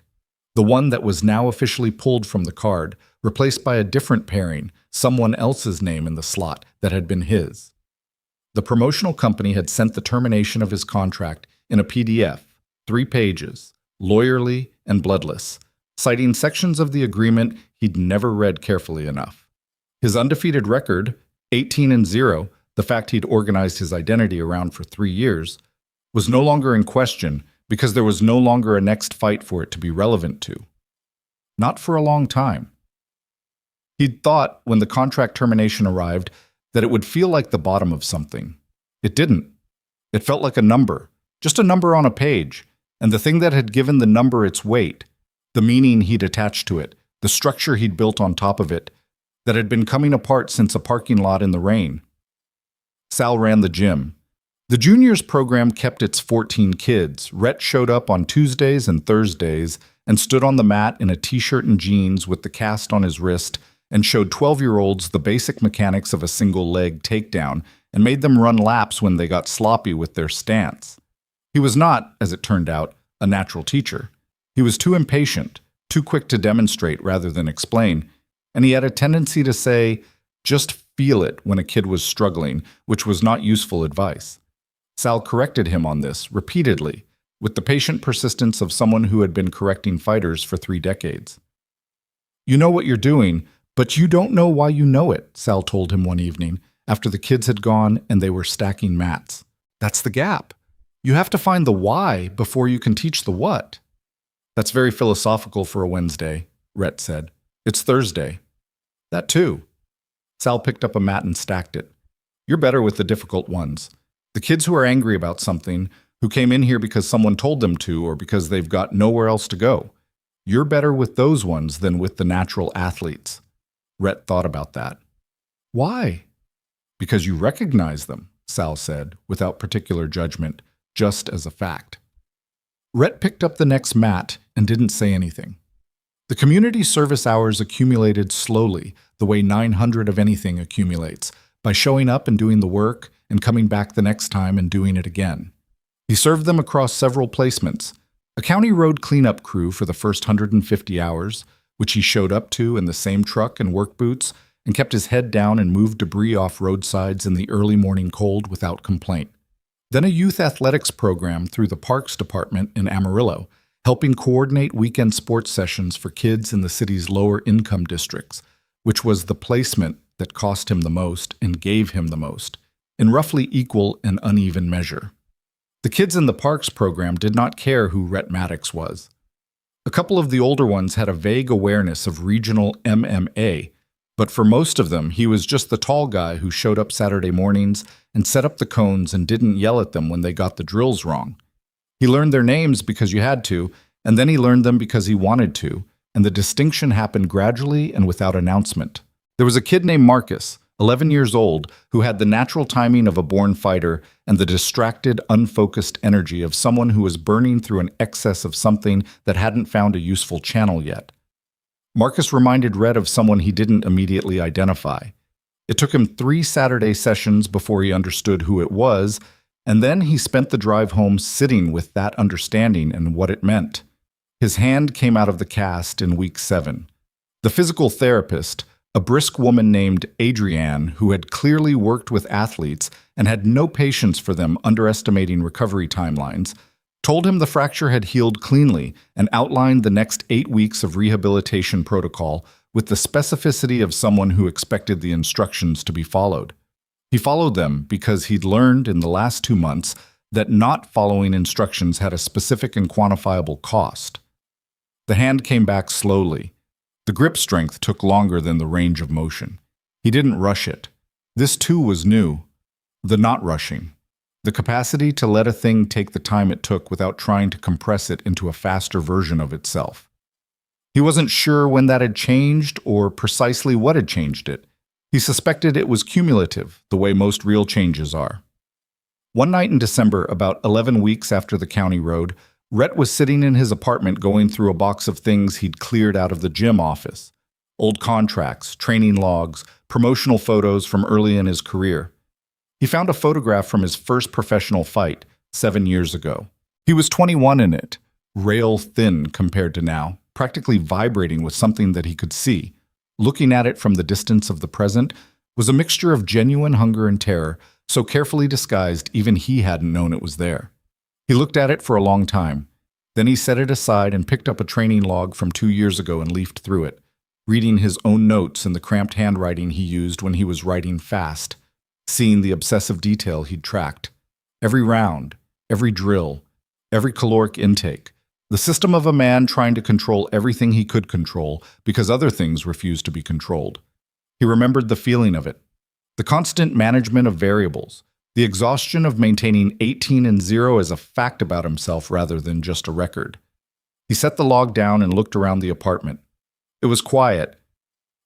The one that was now officially pulled from the card, replaced by a different pairing, someone else's name in the slot that had been his. The promotional company had sent the termination of his contract in a PDF, 3 pages, lawyerly and bloodless, citing sections of the agreement he'd never read carefully enough. His undefeated record, 18-0, the fact he'd organized his identity around for 3 years, was no longer in question because there was no longer a next fight for it to be relevant to. Not for a long time. He'd thought, when the contract termination arrived, that it would feel like the bottom of something. It didn't. It felt like a number, just a number on a page, and the thing that had given the number its weight, the meaning he'd attached to it, the structure he'd built on top of it, that had been coming apart since a parking lot in the rain. Sal ran the gym. The juniors program kept its 14 kids. Rhett showed up on Tuesdays and Thursdays and stood on the mat in a t-shirt and jeans with the cast on his wrist and showed 12-year-olds the basic mechanics of a single-leg takedown and made them run laps when they got sloppy with their stance. He was not, as it turned out, a natural teacher. He was too impatient, too quick to demonstrate rather than explain, and he had a tendency to say, "Just feel it," when a kid was struggling, which was not useful advice. Sal corrected him on this repeatedly, with the patient persistence of someone who had been correcting fighters for 3 decades. "You know what you're doing, but you don't know why you know it," Sal told him one evening, after the kids had gone and they were stacking mats. "That's the gap. You have to find the why before you can teach the what." "That's very philosophical for a Wednesday," Rhett said. "It's Thursday." "That too." Sal picked up a mat and stacked it. "You're better with the difficult ones. The kids who are angry about something, who came in here because someone told them to or because they've got nowhere else to go. You're better with those ones than with the natural athletes." Rhett thought about that. "Why?" "Because you recognize them," Sal said, without particular judgment, just as a fact. Rhett picked up the next mat and didn't say anything. The community service hours accumulated slowly, the way 900 of anything accumulates, by showing up and doing the work and coming back the next time and doing it again. He served them across several placements: a county road cleanup crew for the first 150 hours, which he showed up to in the same truck and work boots and kept his head down and moved debris off roadsides in the early morning cold without complaint. Then a youth athletics program through the Parks Department in Amarillo, helping coordinate weekend sports sessions for kids in the city's lower income districts, which was the placement that cost him the most and gave him the most, in roughly equal and uneven measure. The kids in the Parks program did not care who Rhett Maddox was. A couple of the older ones had a vague awareness of regional MMA, but for most of them, he was just the tall guy who showed up Saturday mornings and set up the cones and didn't yell at them when they got the drills wrong. He learned their names because you had to, and then he learned them because he wanted to, and the distinction happened gradually and without announcement. There was a kid named Marcus, 11 years old, who had the natural timing of a born fighter and the distracted, unfocused energy of someone who was burning through an excess of something that hadn't found a useful channel yet. Marcus reminded Rhett of someone he didn't immediately identify. It took him 3 Saturday sessions before he understood who it was, and then he spent the drive home sitting with that understanding and what it meant. His hand came out of the cast in week 7. The physical therapist, a brisk woman named Adrienne, who had clearly worked with athletes and had no patience for them underestimating recovery timelines, told him the fracture had healed cleanly and outlined the next 8 weeks of rehabilitation protocol with the specificity of someone who expected the instructions to be followed. He followed them because he'd learned in the last 2 months that not following instructions had a specific and quantifiable cost. The hand came back slowly. The grip strength took longer than the range of motion. He didn't rush it. This too was new. The not rushing. The capacity to let a thing take the time it took without trying to compress it into a faster version of itself. He wasn't sure when that had changed or precisely what had changed it. He suspected it was cumulative, the way most real changes are. One night in December, about 11 weeks after the county road, Rhett was sitting in his apartment going through a box of things he'd cleared out of the gym office. Old contracts, training logs, promotional photos from early in his career. He found a photograph from his first professional fight, 7 years ago. He was 21 in it, rail thin compared to now, practically vibrating with something that he could see. Looking at it from the distance of the present was a mixture of genuine hunger and terror, so carefully disguised even he hadn't known it was there. He looked at it for a long time. Then he set it aside and picked up a training log from 2 years ago and leafed through it, reading his own notes in the cramped handwriting he used when he was writing fast, seeing the obsessive detail he'd tracked. Every round, every drill, every caloric intake. The system of a man trying to control everything he could control because other things refused to be controlled. He remembered the feeling of it. The constant management of variables. The exhaustion of maintaining 18-0 as a fact about himself rather than just a record. He set the log down and looked around the apartment. It was quiet,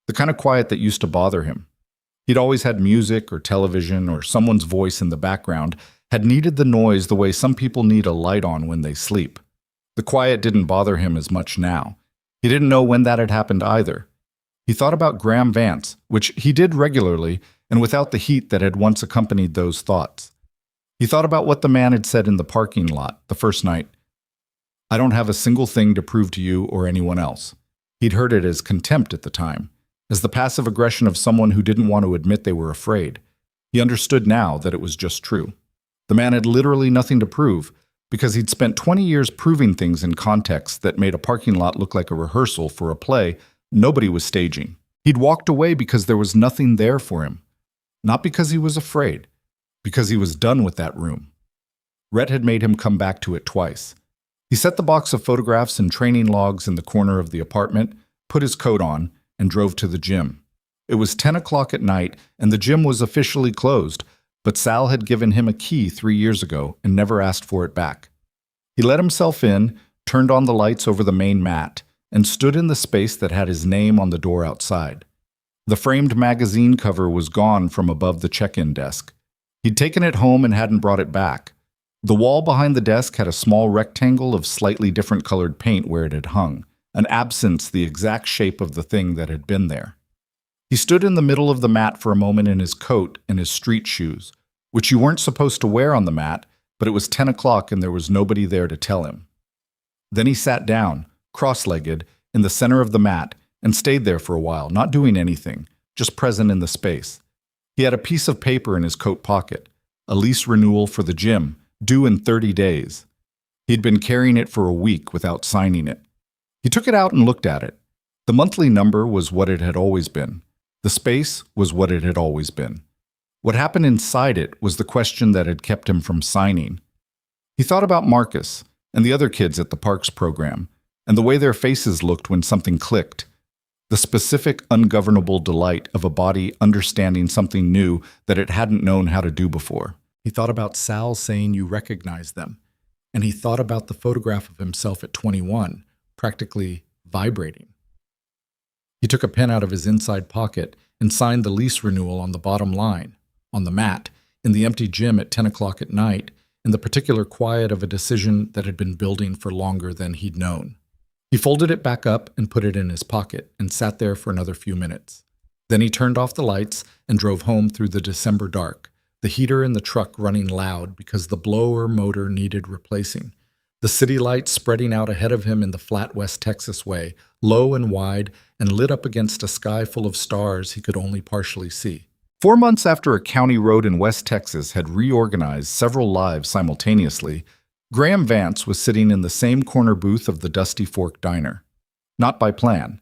the kind of quiet that used to bother him. He'd always had music or television or someone's voice in the background, had needed the noise the way some people need a light on when they sleep. The quiet didn't bother him as much now. He didn't know when that had happened either. He thought about Graham Vance, which he did regularly, and without the heat that had once accompanied those thoughts. He thought about what the man had said in the parking lot the first night. "I don't have a single thing to prove to you or anyone else." He'd heard it as contempt at the time, as the passive aggression of someone who didn't want to admit they were afraid. He understood now that it was just true. The man had literally nothing to prove, because he'd spent 20 years proving things in contexts that made a parking lot look like a rehearsal for a play nobody was staging. He'd walked away because there was nothing there for him. Not because he was afraid, because he was done with that room. Rhett had made him come back to it twice. He set the box of photographs and training logs in the corner of the apartment, put his coat on, and drove to the gym. It was 10 o'clock at night, and the gym was officially closed, but Sal had given him a key 3 years ago and never asked for it back. He let himself in, turned on the lights over the main mat, and stood in the space that had his name on the door outside. The framed magazine cover was gone from above the check-in desk. He'd taken it home and hadn't brought it back. The wall behind the desk had a small rectangle of slightly different colored paint where it had hung, an absence the exact shape of the thing that had been there. He stood in the middle of the mat for a moment in his coat and his street shoes, which you weren't supposed to wear on the mat, but it was 10 o'clock and there was nobody there to tell him. Then he sat down, cross-legged, in the center of the mat and stayed there for a while, not doing anything, just present in the space. He had a piece of paper in his coat pocket, a lease renewal for the gym, due in 30 days. He'd been carrying it for a week without signing it. He took it out and looked at it. The monthly number was what it had always been. The space was what it had always been. What happened inside it was the question that had kept him from signing. He thought about Marcus and the other kids at the Parks program, and the way their faces looked when something clicked. The specific, ungovernable delight of a body understanding something new that it hadn't known how to do before. He thought about Sal saying you recognize them, and he thought about the photograph of himself at 21, practically vibrating. He took a pen out of his inside pocket and signed the lease renewal on the bottom line, on the mat, in the empty gym at 10 o'clock at night, in the particular quiet of a decision that had been building for longer than he'd known. He folded it back up and put it in his pocket and sat there for another few minutes. Then he turned off the lights and drove home through the December dark, the heater in the truck running loud because the blower motor needed replacing, the city lights spreading out ahead of him in the flat West Texas way, low and wide and lit up against a sky full of stars he could only partially see. 4 months after a county road in West Texas had reorganized several lives simultaneously, Graham Vance was sitting in the same corner booth of the Dusty Fork Diner. Not by plan.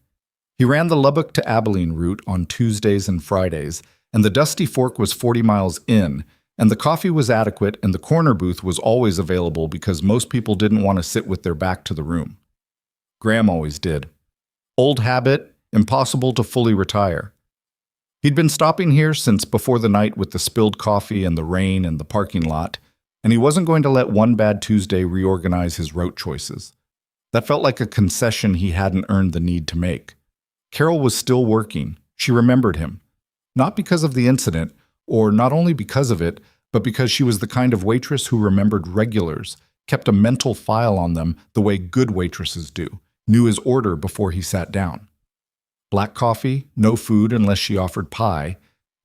He ran the Lubbock to Abilene route on Tuesdays and Fridays, and the Dusty Fork was 40 miles in, and the coffee was adequate and the corner booth was always available because most people didn't want to sit with their back to the room. Graham always did. Old habit, impossible to fully retire. He'd been stopping here since before the night with the spilled coffee and the rain and the parking lot, and he wasn't going to let one bad Tuesday reorganize his route choices. That felt like a concession he hadn't earned the need to make. Carol was still working. She remembered him. Not because of the incident, or not only because of it, but because she was the kind of waitress who remembered regulars, kept a mental file on them the way good waitresses do, knew his order before he sat down. Black coffee, no food unless she offered pie,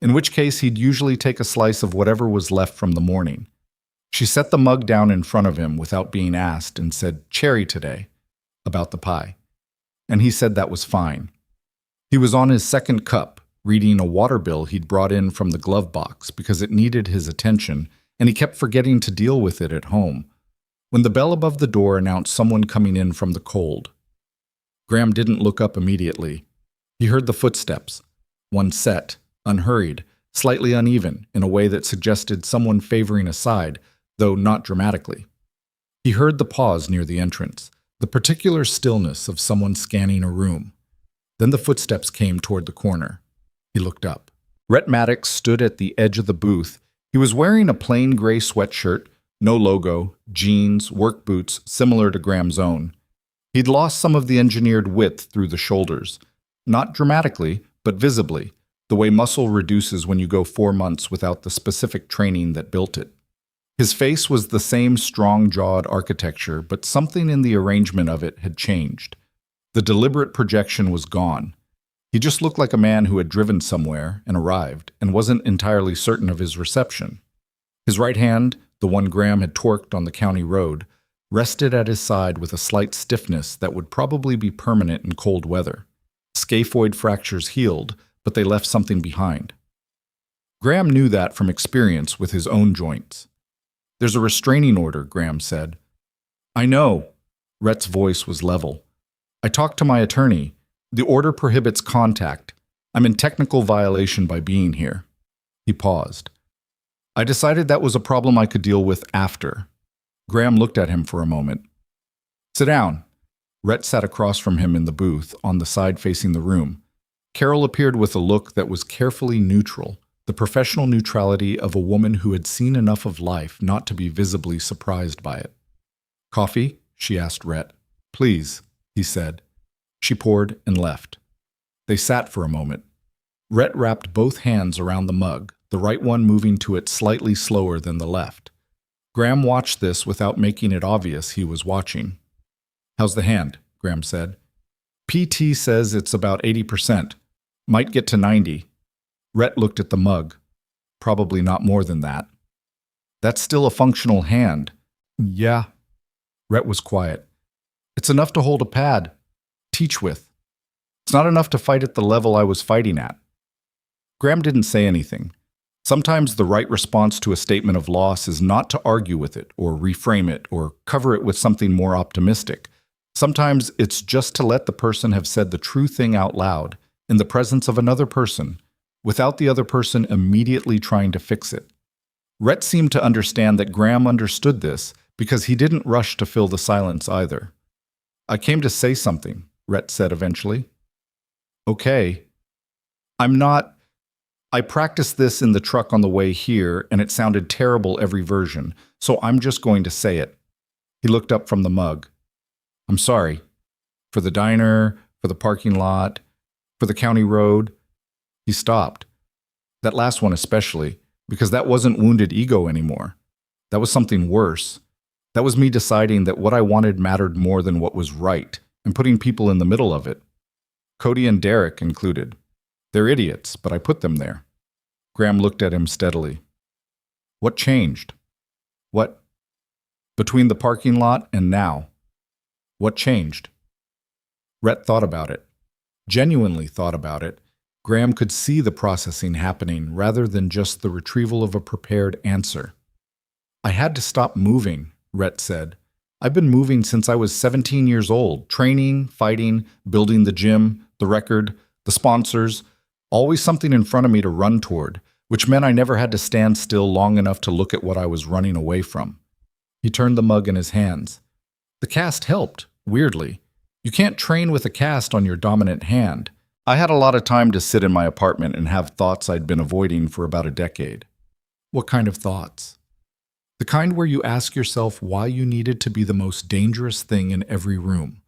in which case he'd usually take a slice of whatever was left from the morning. She set the mug down in front of him without being asked and said, "Cherry today," about the pie. And he said that was fine. He was on his second cup, reading a water bill he'd brought in from the glove box because it needed his attention, and he kept forgetting to deal with it at home, when the bell above the door announced someone coming in from the cold. Graham didn't look up immediately. He heard the footsteps, one set, unhurried, slightly uneven, in a way that suggested someone favoring a side, though not dramatically. He heard the pause near the entrance, the particular stillness of someone scanning a room. Then the footsteps came toward the corner. He looked up. Rhett Maddox stood at the edge of the booth. He was wearing a plain gray sweatshirt, no logo, jeans, work boots similar to Graham's own. He'd lost some of the engineered width through the shoulders, not dramatically, but visibly, the way muscle reduces when you go 4 months without the specific training that built it. His face was the same strong-jawed architecture, but something in the arrangement of it had changed. The deliberate projection was gone. He just looked like a man who had driven somewhere and arrived and wasn't entirely certain of his reception. His right hand, the one Graham had torqued on the county road, rested at his side with a slight stiffness that would probably be permanent in cold weather. Scaphoid fractures healed, but they left something behind. Graham knew that from experience with his own joints. "There's a restraining order," Graham said. "I know." Rhett's voice was level. "I talked to my attorney. The order prohibits contact. I'm in technical violation by being here." He paused. "I decided that was a problem I could deal with after." Graham looked at him for a moment. "Sit down." Rhett sat across from him in the booth, on the side facing the room. Carol appeared with a look that was carefully neutral, the professional neutrality of a woman who had seen enough of life not to be visibly surprised by it. "Coffee?" she asked Rhett. "Please," he said. She poured and left. They sat for a moment. Rhett wrapped both hands around the mug, the right one moving to it slightly slower than the left. Graham watched this without making it obvious he was watching. "How's the hand?" Graham said. "PT says it's about 80%. Might get to 90. Rhett looked at the mug. Probably not more than that. That's still a functional hand. Yeah. Rhett was quiet. It's enough to hold a pad. Teach with. It's not enough to fight at the level I was fighting at. Graham didn't say anything. Sometimes the right response to a statement of loss is not to argue with it, or reframe it, or cover it with something more optimistic. Sometimes it's just to let the person have said the true thing out loud, in the presence of another person, without the other person immediately trying to fix it. Rhett seemed to understand that Graham understood this, because he didn't rush to fill the silence either. I came to say something, Rhett said eventually. Okay. I practiced this in the truck on the way here, and it sounded terrible every version, so I'm just going to say it. He looked up from the mug. I'm sorry. For the diner, for the parking lot, for the county road. He stopped. That last one especially, because that wasn't wounded ego anymore. That was something worse. That was me deciding that what I wanted mattered more than what was right, and putting people in the middle of it. Cody and Derek included. They're idiots, but I put them there. Graham looked at him steadily. What changed? What? Between the parking lot and now. What changed? Rhett thought about it. Genuinely thought about it. Graham could see the processing happening rather than just the retrieval of a prepared answer. I had to stop moving, Rhett said. I've been moving since I was 17 years old, training, fighting, building the gym, the record, the sponsors, always something in front of me to run toward, which meant I never had to stand still long enough to look at what I was running away from. He turned the mug in his hands. The cast helped, weirdly. You can't train with a cast on your dominant hand. I had a lot of time to sit in my apartment and have thoughts I'd been avoiding for about a decade. What kind of thoughts? The kind where you ask yourself why you needed to be the most dangerous thing in every room,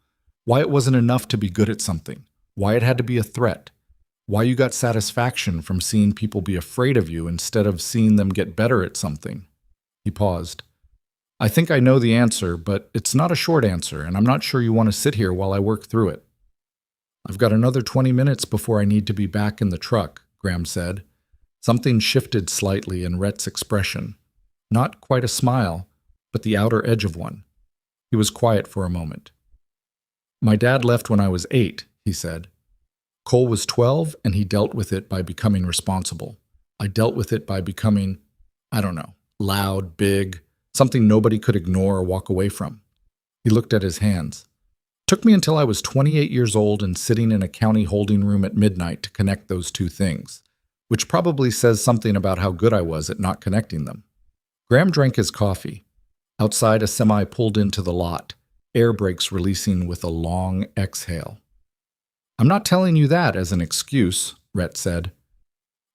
why it wasn't enough to be good at something, why it had to be a threat, why you got satisfaction from seeing people be afraid of you instead of seeing them get better at something. He paused. I think I know the answer, but it's not a short answer, and I'm not sure you want to sit here while I work through it. I've got another 20 minutes before I need to be back in the truck, Graham said. Something shifted slightly in Rhett's expression. Not quite a smile, but the outer edge of one. He was quiet for a moment. My dad left when I was 8, he said. Cole was 12, and he dealt with it by becoming responsible. I dealt with it by becoming, loud, big, something nobody could ignore or walk away from. He looked at his hands. Took me until I was 28 years old and sitting in a county holding room at midnight to connect those two things, which probably says something about how good I was at not connecting them. Graham drank his coffee. Outside, a semi pulled into the lot, air brakes releasing with a long exhale. I'm not telling you that as an excuse, Rhett said.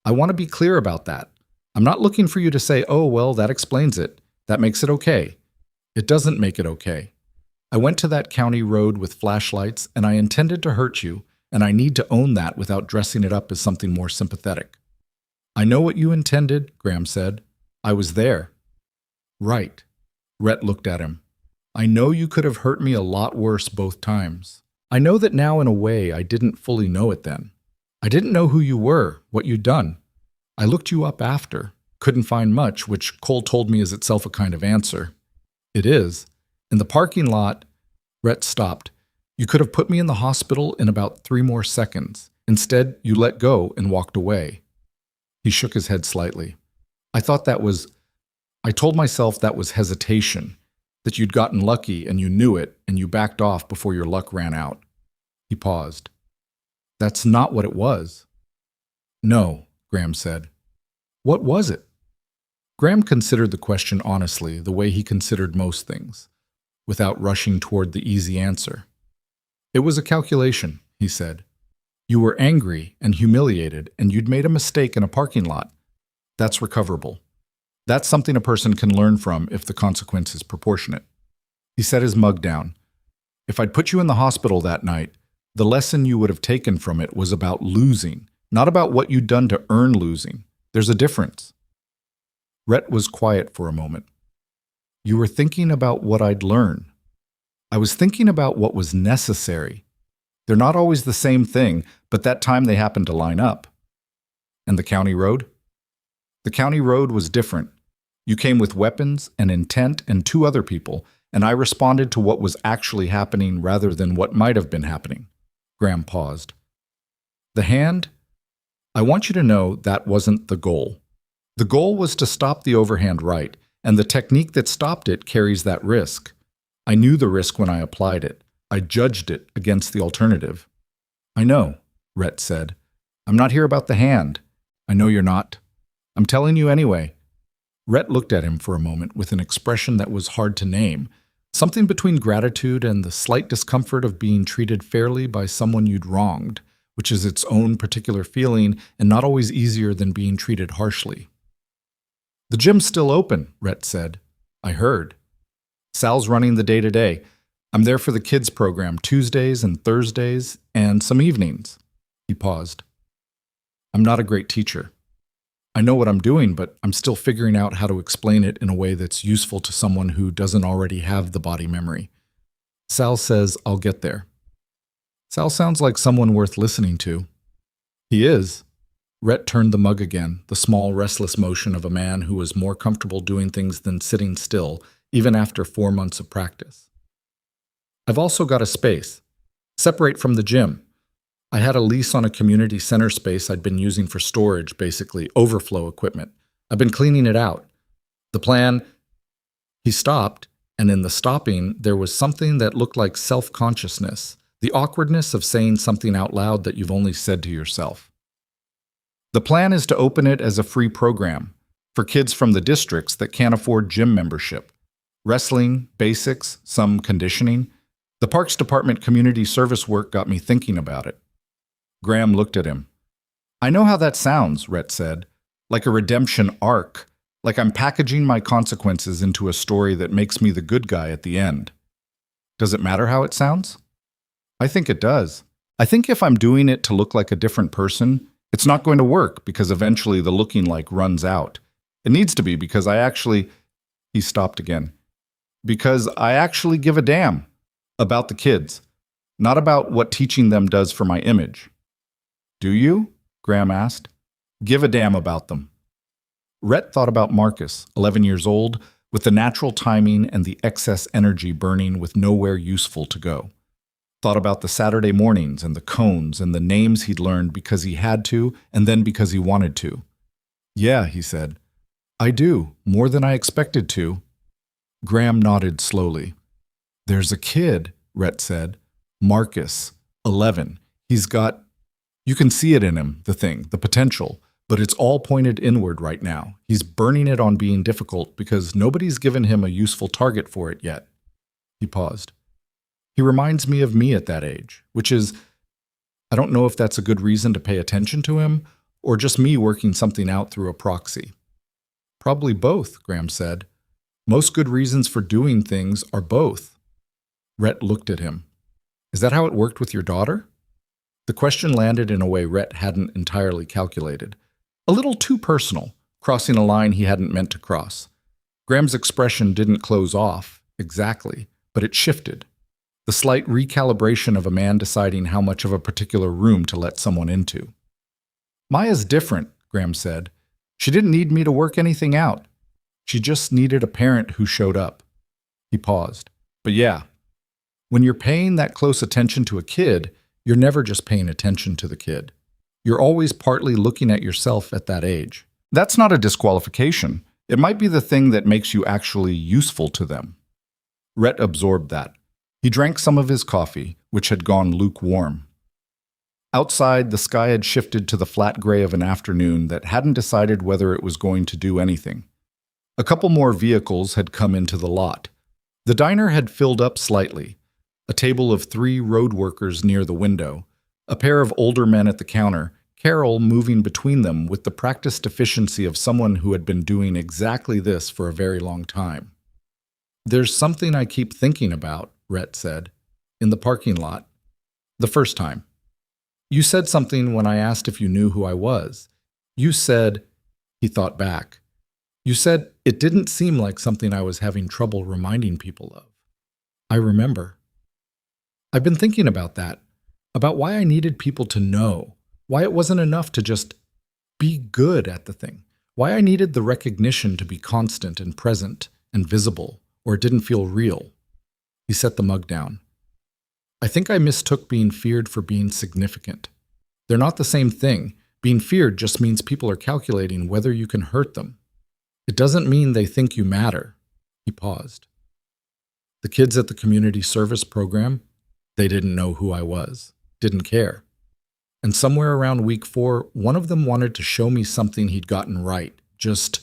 I want to be clear about that. I'm not looking for you to say, oh, well, that explains it. That makes it okay. It doesn't make it okay. I went to that county road with flashlights, and I intended to hurt you, and I need to own that without dressing it up as something more sympathetic. I know what you intended, Graham said. I was there. Right. Rhett looked at him. I know you could have hurt me a lot worse both times. I know that now in a way I didn't fully know it then. I didn't know who you were, what you'd done. I looked you up after. Couldn't find much, which Cole told me is itself a kind of answer. It is. In the parking lot, Rhett stopped. You could have put me in the hospital in about 3 more seconds. Instead, you let go and walked away. He shook his head slightly. I told myself that was hesitation, that you'd gotten lucky and you knew it and you backed off before your luck ran out. He paused. That's not what it was. No, Graham said. What was it? Graham considered the question honestly, the way he considered most things, without rushing toward the easy answer. It was a calculation, he said. You were angry and humiliated, and you'd made a mistake in a parking lot. That's recoverable. That's something a person can learn from if the consequence is proportionate. He set his mug down. If I'd put you in the hospital that night, the lesson you would have taken from it was about losing, not about what you'd done to earn losing. There's a difference. Rhett was quiet for a moment. You were thinking about what I'd learn. I was thinking about what was necessary. They're not always the same thing, but that time they happened to line up. And the county road? The county road was different. You came with weapons and intent and two other people, and I responded to what was actually happening rather than what might have been happening. Graham paused. The hand? I want you to know that wasn't the goal. The goal was to stop the overhand right, and the technique that stopped it carries that risk. I knew the risk when I applied it. I judged it against the alternative. I know, Rhett said. I'm not here about the hand. I know you're not. I'm telling you anyway. Rhett looked at him for a moment with an expression that was hard to name, something between gratitude and the slight discomfort of being treated fairly by someone you'd wronged, which is its own particular feeling and not always easier than being treated harshly. The gym's still open, Rhett said. I heard. Sal's running the day-to-day. I'm there for the kids program Tuesdays and Thursdays and some evenings. He paused. I'm not a great teacher. I know what I'm doing, but I'm still figuring out how to explain it in a way that's useful to someone who doesn't already have the body memory. Sal says I'll get there. Sal sounds like someone worth listening to. He is. Rhett turned the mug again, the small, restless motion of a man who was more comfortable doing things than sitting still, even after 4 months of practice. I've also got a space. Separate from the gym. I had a lease on a community center space I'd been using for storage, basically, overflow equipment. I've been cleaning it out. The plan... He stopped, and in the stopping, there was something that looked like self-consciousness, the awkwardness of saying something out loud that you've only said to yourself. The plan is to open it as a free program for kids from the districts that can't afford gym membership. Wrestling, basics, some conditioning. The Parks Department community service work got me thinking about it. Graham looked at him. I know how that sounds, Rhett said. Like a redemption arc. Like I'm packaging my consequences into a story that makes me the good guy at the end. Does it matter how it sounds? I think it does. I think if I'm doing it to look like a different person, it's not going to work because eventually the looking like runs out. It needs to be because I actually... He stopped again. Because I actually give a damn about the kids, not about what teaching them does for my image. Do you? Graham asked. Give a damn about them. Rhett thought about Marcus, 11 years old, with the natural timing and the excess energy burning with nowhere useful to go. Thought about the Saturday mornings and the cones and the names he'd learned because he had to and then because he wanted to. Yeah, he said. I do, more than I expected to. Graham nodded slowly. There's a kid, Rhett said. Marcus, 11. He's got... You can see it in him, the potential, but it's all pointed inward right now. He's burning it on being difficult because nobody's given him a useful target for it yet. He paused. He reminds me of me at that age, which is, I don't know if that's a good reason to pay attention to him, or just me working something out through a proxy. Probably both, Graham said. Most good reasons for doing things are both. Rhett looked at him. Is that how it worked with your daughter? The question landed in a way Rhett hadn't entirely calculated. A little too personal, crossing a line he hadn't meant to cross. Graham's expression didn't close off, exactly, but it shifted. The slight recalibration of a man deciding how much of a particular room to let someone into. Maya's different, Graham said. She didn't need me to work anything out. She just needed a parent who showed up. He paused. But yeah, when you're paying that close attention to a kid, you're never just paying attention to the kid. You're always partly looking at yourself at that age. That's not a disqualification. It might be the thing that makes you actually useful to them. Rhett absorbed that. He drank some of his coffee, which had gone lukewarm. Outside, the sky had shifted to the flat gray of an afternoon that hadn't decided whether it was going to do anything. A couple more vehicles had come into the lot. The diner had filled up slightly. A table of 3 road workers near the window, a pair of older men at the counter, Carol moving between them with the practiced efficiency of someone who had been doing exactly this for a very long time. There's something I keep thinking about, Rhett said, in the parking lot. The first time. You said something when I asked if you knew who I was. You said, he thought back, you said it didn't seem like something I was having trouble reminding people of. I remember. I've been thinking about that, about why I needed people to know, why it wasn't enough to just be good at the thing, why I needed the recognition to be constant and present and visible, or it didn't feel real. He set the mug down. I think I mistook being feared for being significant. They're not the same thing. Being feared just means people are calculating whether you can hurt them. It doesn't mean they think you matter. He paused. The kids at the community service program, they didn't know who I was, didn't care. And somewhere around week 4, one of them wanted to show me something he'd gotten right, just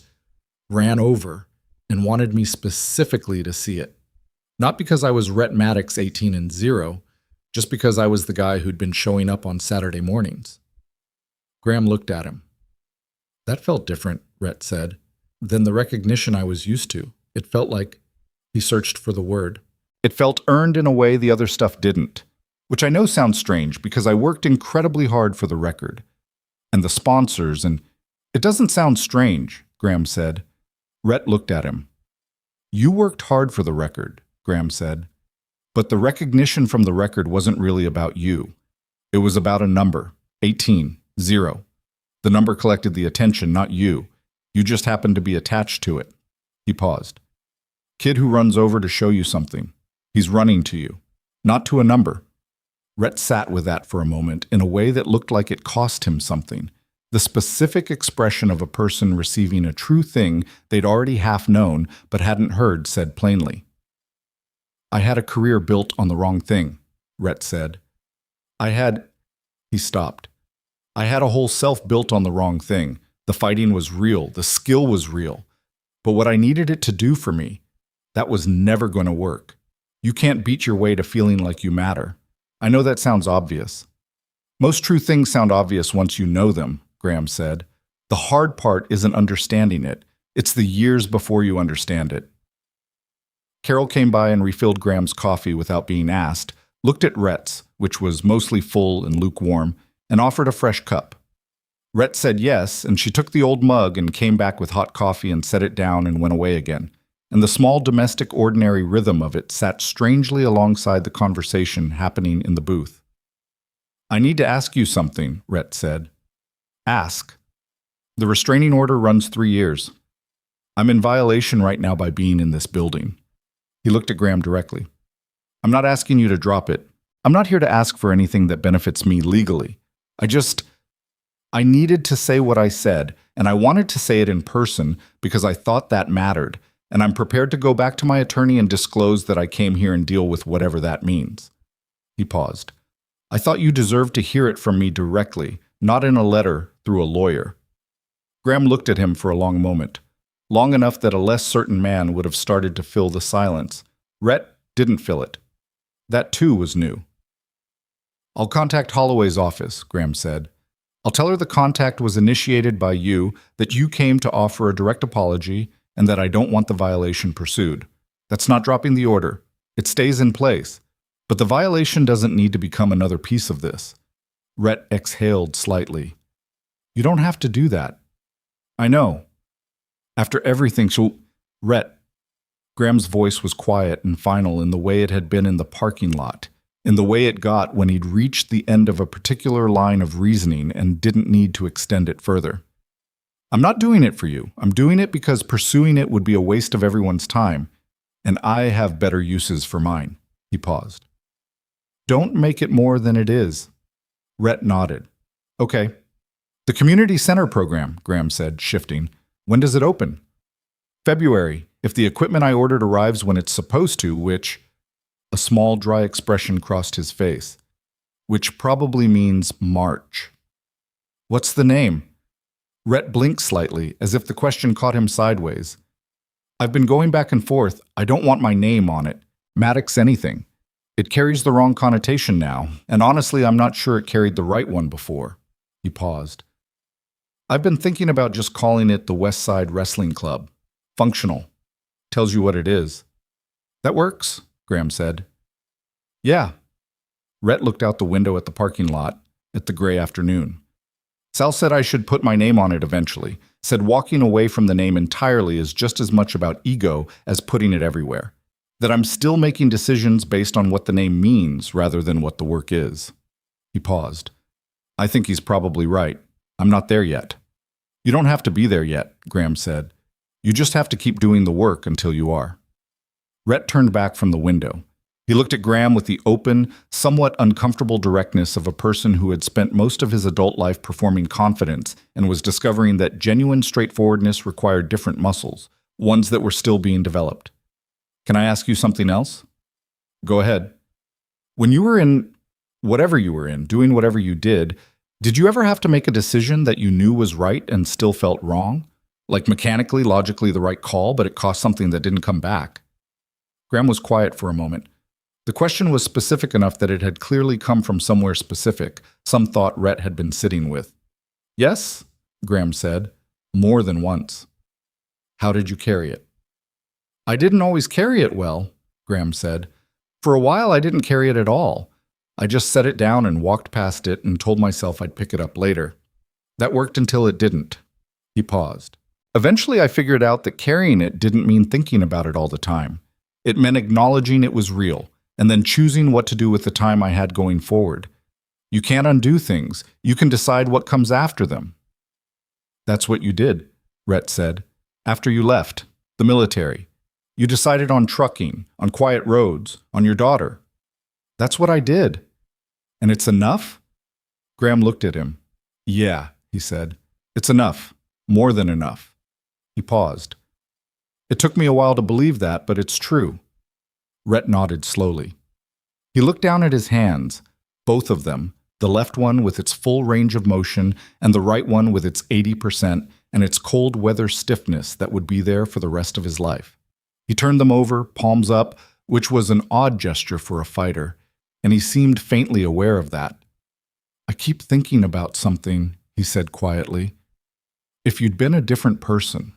ran over, and wanted me specifically to see it. Not because I was Rhett Maddox 18-0, just because I was the guy who'd been showing up on Saturday mornings. Graham looked at him. That felt different, Rhett said, than the recognition I was used to. It felt like he searched for the word. It felt earned in a way the other stuff didn't, which I know sounds strange because I worked incredibly hard for the record. And the sponsors, and it doesn't sound strange, Graham said. Rhett looked at him. You worked hard for the record, Graham said. But the recognition from the record wasn't really about you. It was about a number, 18, 0. The number collected the attention, not you. You just happened to be attached to it. He paused. Kid who runs over to show you something. He's running to you, not to a number. Rhett sat with that for a moment in a way that looked like it cost him something. The specific expression of a person receiving a true thing they'd already half known but hadn't heard said plainly. I had a career built on the wrong thing, Rhett said. He stopped. I had a whole self built on the wrong thing. The fighting was real. The skill was real. But what I needed it to do for me, that was never going to work. You can't beat your way to feeling like you matter. I know that sounds obvious. Most true things sound obvious once you know them, Graham said. The hard part isn't understanding it. It's the years before you understand it. Carol came by and refilled Graham's coffee without being asked, looked at Rhett's, which was mostly full and lukewarm, and offered a fresh cup. Rhett said yes, and she took the old mug and came back with hot coffee and set it down and went away again. And the small domestic ordinary rhythm of it sat strangely alongside the conversation happening in the booth. I need to ask you something, Rhett said. Ask. The restraining order runs 3 years. I'm in violation right now by being in this building. He looked at Graham directly. I'm not asking you to drop it. I'm not here to ask for anything that benefits me legally. I needed to say what I said, and I wanted to say it in person because I thought that mattered, and I'm prepared to go back to my attorney and disclose that I came here and deal with whatever that means. He paused. I thought you deserved to hear it from me directly, not in a letter through a lawyer. Graham looked at him for a long moment, long enough that a less certain man would have started to fill the silence. Rhett didn't fill it. That too was new. I'll contact Holloway's office, Graham said. I'll tell her the contact was initiated by you, that you came to offer a direct apology, and that I don't want the violation pursued. That's not dropping the order. It stays in place. But the violation doesn't need to become another piece of this. Rhett exhaled slightly. You don't have to do that. I know. After everything, Rhett. Graham's voice was quiet and final in the way it had been in the parking lot, in the way it got when he'd reached the end of a particular line of reasoning and didn't need to extend it further. I'm not doing it for you. I'm doing it because pursuing it would be a waste of everyone's time, and I have better uses for mine. He paused. Don't make it more than it is. Rhett nodded. Okay. The community center program, Graham said, shifting. When does it open? February, if the equipment I ordered arrives when it's supposed to, which... A small, dry expression crossed his face. Which probably means March. What's the name? Rhett blinked slightly, as if the question caught him sideways. I've been going back and forth. I don't want my name on it. Maddox anything. It carries the wrong connotation now, and honestly, I'm not sure it carried the right one before. He paused. I've been thinking about just calling it the West Side Wrestling Club. Functional. Tells you what it is. That works, Graham said. Yeah. Rhett looked out the window at the parking lot, at the gray afternoon. Sal said I should put my name on it eventually, said walking away from the name entirely is just as much about ego as putting it everywhere. That I'm still making decisions based on what the name means rather than what the work is. He paused. I think he's probably right. I'm not there yet. You don't have to be there yet, Graham said. You just have to keep doing the work until you are. Rhett turned back from the window. He looked at Graham with the open, somewhat uncomfortable directness of a person who had spent most of his adult life performing confidence and was discovering that genuine straightforwardness required different muscles, ones that were still being developed. Can I ask you something else? Go ahead. When you were in whatever you were in, doing whatever you did you ever have to make a decision that you knew was right and still felt wrong? Like mechanically, logically the right call, but it cost something that didn't come back? Graham was quiet for a moment. The question was specific enough that it had clearly come from somewhere specific, some thought Rhett had been sitting with. Yes, Graham said, more than once. How did you carry it? I didn't always carry it well, Graham said. For a while I didn't carry it at all. I just set it down and walked past it and told myself I'd pick it up later. That worked until it didn't. He paused. Eventually I figured out that carrying it didn't mean thinking about it all the time. It meant acknowledging it was real, and then choosing what to do with the time I had going forward. You can't undo things. You can decide what comes after them. That's what you did, Rhett said. After you left, the military. You decided on trucking, on quiet roads, on your daughter. That's what I did. And it's enough? Graham looked at him. Yeah, he said. It's enough. More than enough. He paused. It took me a while to believe that, but it's true. Rhett nodded slowly. He looked down at his hands, both of them, the left one with its full range of motion and the right one with its 80% and its cold weather stiffness that would be there for the rest of his life. He turned them over, palms up, which was an odd gesture for a fighter, and he seemed faintly aware of that. I keep thinking about something, he said quietly. If you'd been a different person,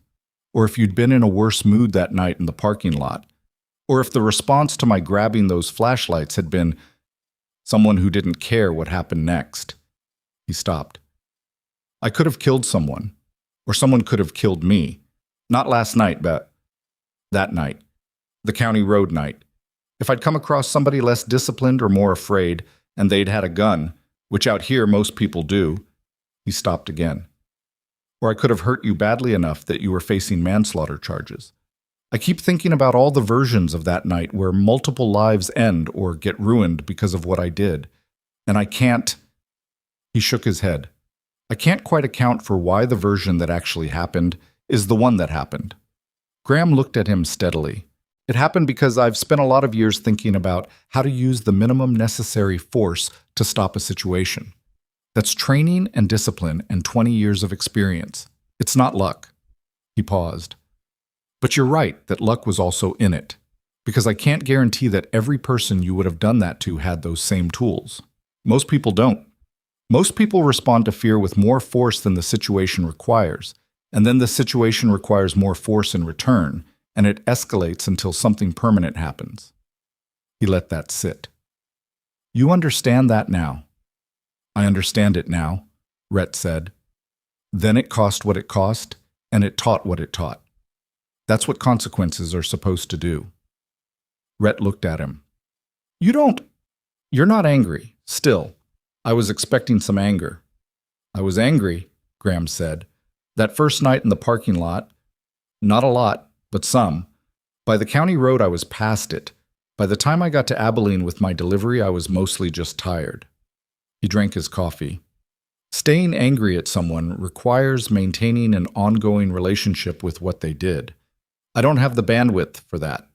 or if you'd been in a worse mood that night in the parking lot, or if the response to my grabbing those flashlights had been someone who didn't care what happened next. He stopped. I could have killed someone, or someone could have killed me. Not last night, but that night, the county road night. If I'd come across somebody less disciplined or more afraid, and they'd had a gun, which out here most people do, he stopped again. Or I could have hurt you badly enough that you were facing manslaughter charges. I keep thinking about all the versions of that night where multiple lives end or get ruined because of what I did. And I can't... He shook his head. I can't quite account for why the version that actually happened is the one that happened. Graham looked at him steadily. It happened because I've spent a lot of years thinking about how to use the minimum necessary force to stop a situation. That's training and discipline and 20 years of experience. It's not luck. He paused. But you're right that luck was also in it, because I can't guarantee that every person you would have done that to had those same tools. Most people don't. Most people respond to fear with more force than the situation requires, and then the situation requires more force in return, and it escalates until something permanent happens. He let that sit. You understand that now. I understand it now, Rhett said. Then it cost what it cost, and it taught what it taught. That's what consequences are supposed to do. Rhett looked at him. You're not angry, still. I was expecting some anger. I was angry, Graham said. That first night in the parking lot, not a lot, but some. By the county road, I was past it. By the time I got to Abilene with my delivery, I was mostly just tired. He drank his coffee. Staying angry at someone requires maintaining an ongoing relationship with what they did. I don't have the bandwidth for that.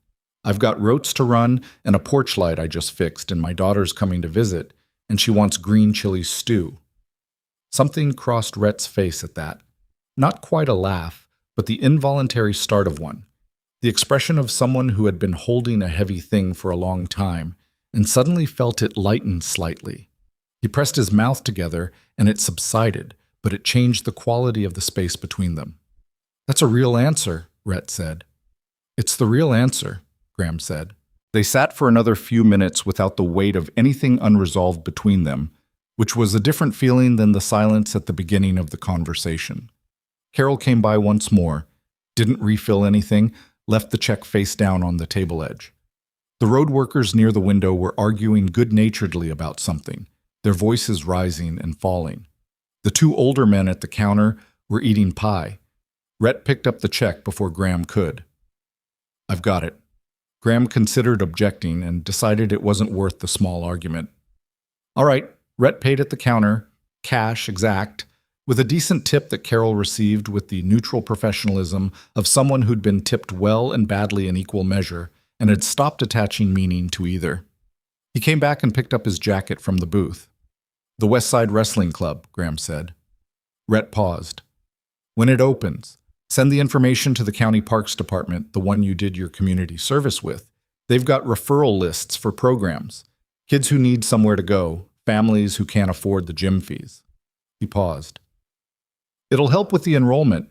I've got rotes to run and a porch light I just fixed, and my daughter's coming to visit, and she wants green chili stew. Something crossed Rhett's face at that. Not quite a laugh, but the involuntary start of one. The expression of someone who had been holding a heavy thing for a long time and suddenly felt it lighten slightly. He pressed his mouth together and it subsided, but it changed the quality of the space between them. That's a real answer, Rhett said. It's the real answer, Graham said. They sat for another few minutes without the weight of anything unresolved between them, which was a different feeling than the silence at the beginning of the conversation. Carol came by once more, didn't refill anything, left the check face down on the table edge. The road workers near the window were arguing good-naturedly about something, their voices rising and falling. The two older men at the counter were eating pie. Rhett picked up the check before Graham could. "I've got it." Graham considered objecting and decided it wasn't worth the small argument. All right, Rhett paid at the counter, cash exact, with a decent tip that Carol received with the neutral professionalism of someone who'd been tipped well and badly in equal measure and had stopped attaching meaning to either. He came back and picked up his jacket from the booth. "The West Side Wrestling Club," Graham said. Rhett paused. "When it opens, send the information to the County Parks Department, the one you did your community service with. They've got referral lists for programs. Kids who need somewhere to go, families who can't afford the gym fees." He paused. "It'll help with the enrollment."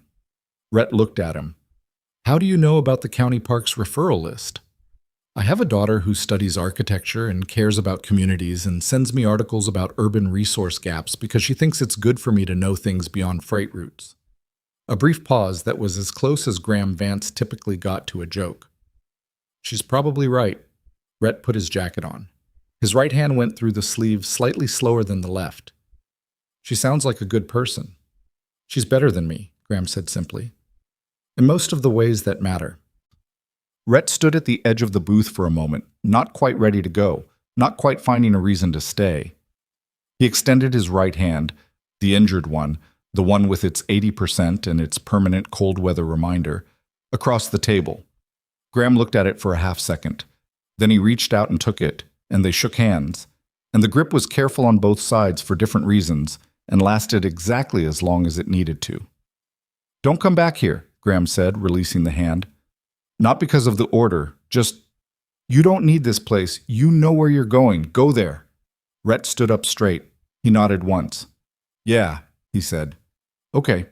Rhett looked at him. "How do you know about the county parks referral list?" "I have a daughter who studies architecture and cares about communities and sends me articles about urban resource gaps because she thinks it's good for me to know things beyond freight routes." A brief pause that was as close as Graham Vance typically got to a joke. "She's probably right." Rhett put his jacket on. His right hand went through the sleeve slightly slower than the left. "She sounds like a good person." "She's better than me," Graham said simply. "In most of the ways that matter." Rhett stood at the edge of the booth for a moment, not quite ready to go, not quite finding a reason to stay. He extended his right hand, the injured one, the one with its 80% and its permanent cold weather reminder, across the table. Graham looked at it for a half second. Then he reached out and took it, and they shook hands. And the grip was careful on both sides for different reasons, and lasted exactly as long as it needed to. "Don't come back here," Graham said, releasing the hand. "Not because of the order, just, you don't need this place. You know where you're going. Go there." Rhett stood up straight. He nodded once. "Yeah," he said. "Okay."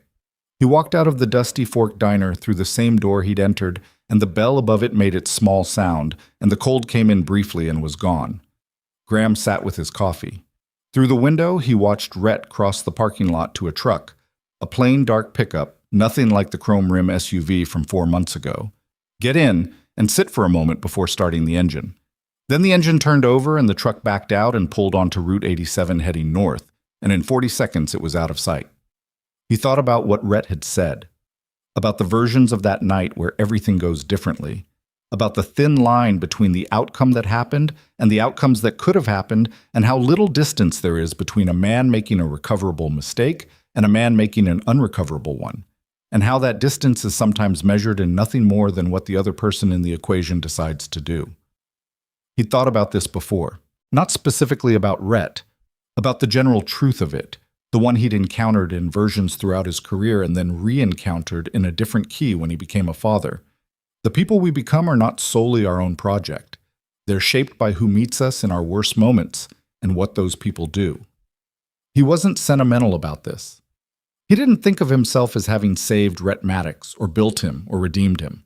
He walked out of the Dusty Fork Diner through the same door he'd entered, and the bell above it made its small sound, and the cold came in briefly and was gone. Graham sat with his coffee. Through the window, he watched Rhett cross the parking lot to a truck, a plain dark pickup, nothing like the chrome rim SUV from 4 months ago. Get in and sit for a moment before starting the engine. Then the engine turned over and the truck backed out and pulled onto Route 87 heading north, and in 40 seconds it was out of sight. He thought about what Rhett had said, about the versions of that night where everything goes differently, about the thin line between the outcome that happened and the outcomes that could have happened, and how little distance there is between a man making a recoverable mistake and a man making an unrecoverable one, and how that distance is sometimes measured in nothing more than what the other person in the equation decides to do. He'd thought about this before, not specifically about Rhett, about the general truth of it, the one he'd encountered in versions throughout his career and then re-encountered in a different key when he became a father. The people we become are not solely our own project. They're shaped by who meets us in our worst moments and what those people do. He wasn't sentimental about this. He didn't think of himself as having saved Rhett Maddox or built him or redeemed him.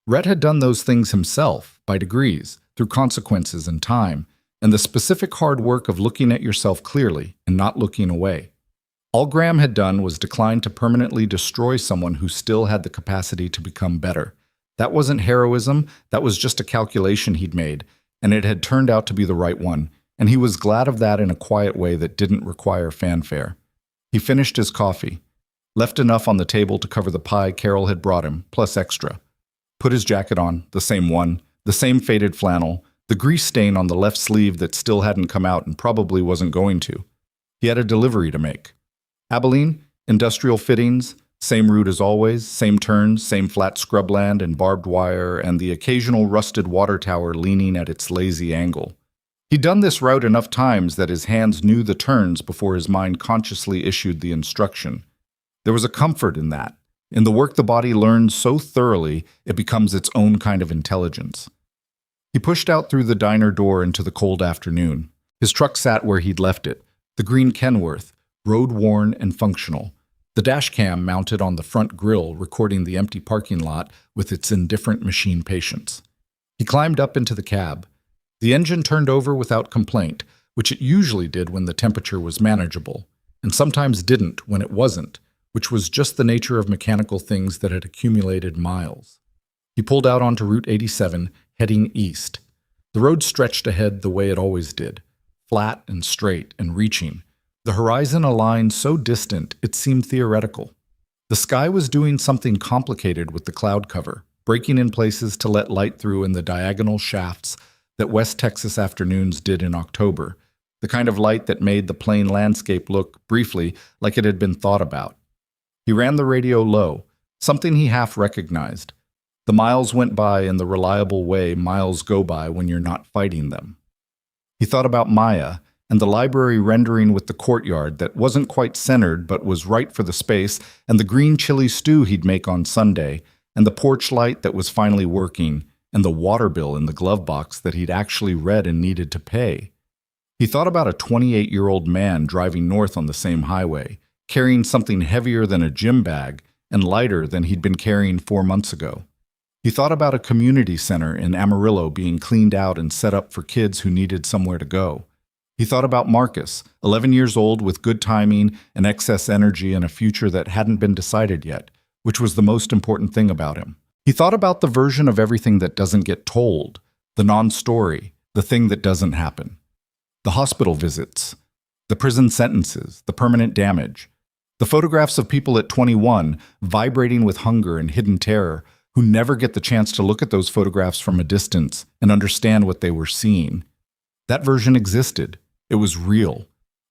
Rhett had done those things himself, by degrees, through consequences and time, and the specific hard work of looking at yourself clearly and not looking away. All Graham had done was decline to permanently destroy someone who still had the capacity to become better. That wasn't heroism, that was just a calculation he'd made, and it had turned out to be the right one, and he was glad of that in a quiet way that didn't require fanfare. He finished his coffee, left enough on the table to cover the pie Carol had brought him, plus extra. Put his jacket on, the same one, the same faded flannel, the grease stain on the left sleeve that still hadn't come out and probably wasn't going to. He had a delivery to make. Abilene, industrial fittings, same route as always, same turns, same flat scrubland and barbed wire, and the occasional rusted water tower leaning at its lazy angle. He'd done this route enough times that his hands knew the turns before his mind consciously issued the instruction. There was a comfort in that, in the work the body learns so thoroughly it becomes its own kind of intelligence. He pushed out through the diner door into the cold afternoon. His truck sat where he'd left it, the green Kenworth, road-worn and functional, the dash cam mounted on the front grille recording the empty parking lot with its indifferent machine patience. He climbed up into the cab. The engine turned over without complaint, which it usually did when the temperature was manageable, and sometimes didn't when it wasn't, which was just the nature of mechanical things that had accumulated miles. He pulled out onto Route 87, heading east. The road stretched ahead the way it always did, flat and straight and reaching. The horizon a line so distant it seemed theoretical. The sky was doing something complicated with the cloud cover, breaking in places to let light through in the diagonal shafts that West Texas afternoons did in October, the kind of light that made the plain landscape look, briefly, like it had been thought about. He ran the radio low, something he half recognized. The miles went by in the reliable way miles go by when you're not fighting them. He thought about Maya and the library rendering with the courtyard that wasn't quite centered but was right for the space, and the green chili stew he'd make on Sunday, and the porch light that was finally working, and the water bill in the glove box that he'd actually read and needed to pay. He thought about a 28-year-old man driving north on the same highway, carrying something heavier than a gym bag and lighter than he'd been carrying 4 months ago. He thought about a community center in Amarillo being cleaned out and set up for kids who needed somewhere to go. He thought about Marcus, 11 years old with good timing and excess energy and a future that hadn't been decided yet, which was the most important thing about him. He thought about the version of everything that doesn't get told, the non-story, the thing that doesn't happen. The hospital visits, the prison sentences, the permanent damage, the photographs of people at 21 vibrating with hunger and hidden terror who never get the chance to look at those photographs from a distance and understand what they were seeing. That version existed. It was real.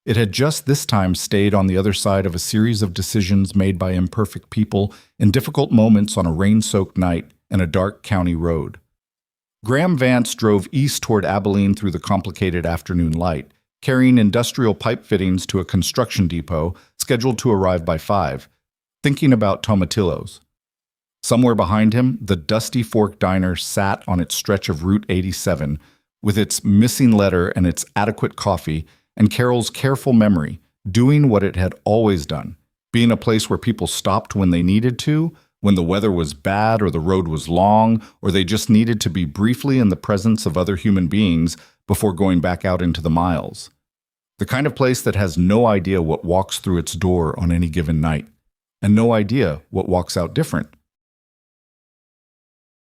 It had just this time stayed on the other side of a series of decisions made by imperfect people in difficult moments on a rain-soaked night and a dark county road. Graham Vance drove east toward Abilene through the complicated afternoon light, carrying industrial pipe fittings to a construction depot scheduled to arrive by 5, thinking about tomatillos. Somewhere behind him, the Dusty Fork Diner sat on its stretch of Route 87, with its missing letter and its adequate coffee, and Carol's careful memory, doing what it had always done, being a place where people stopped when they needed to, when the weather was bad or the road was long, or they just needed to be briefly in the presence of other human beings before going back out into the miles. The kind of place that has no idea what walks through its door on any given night, and no idea what walks out different.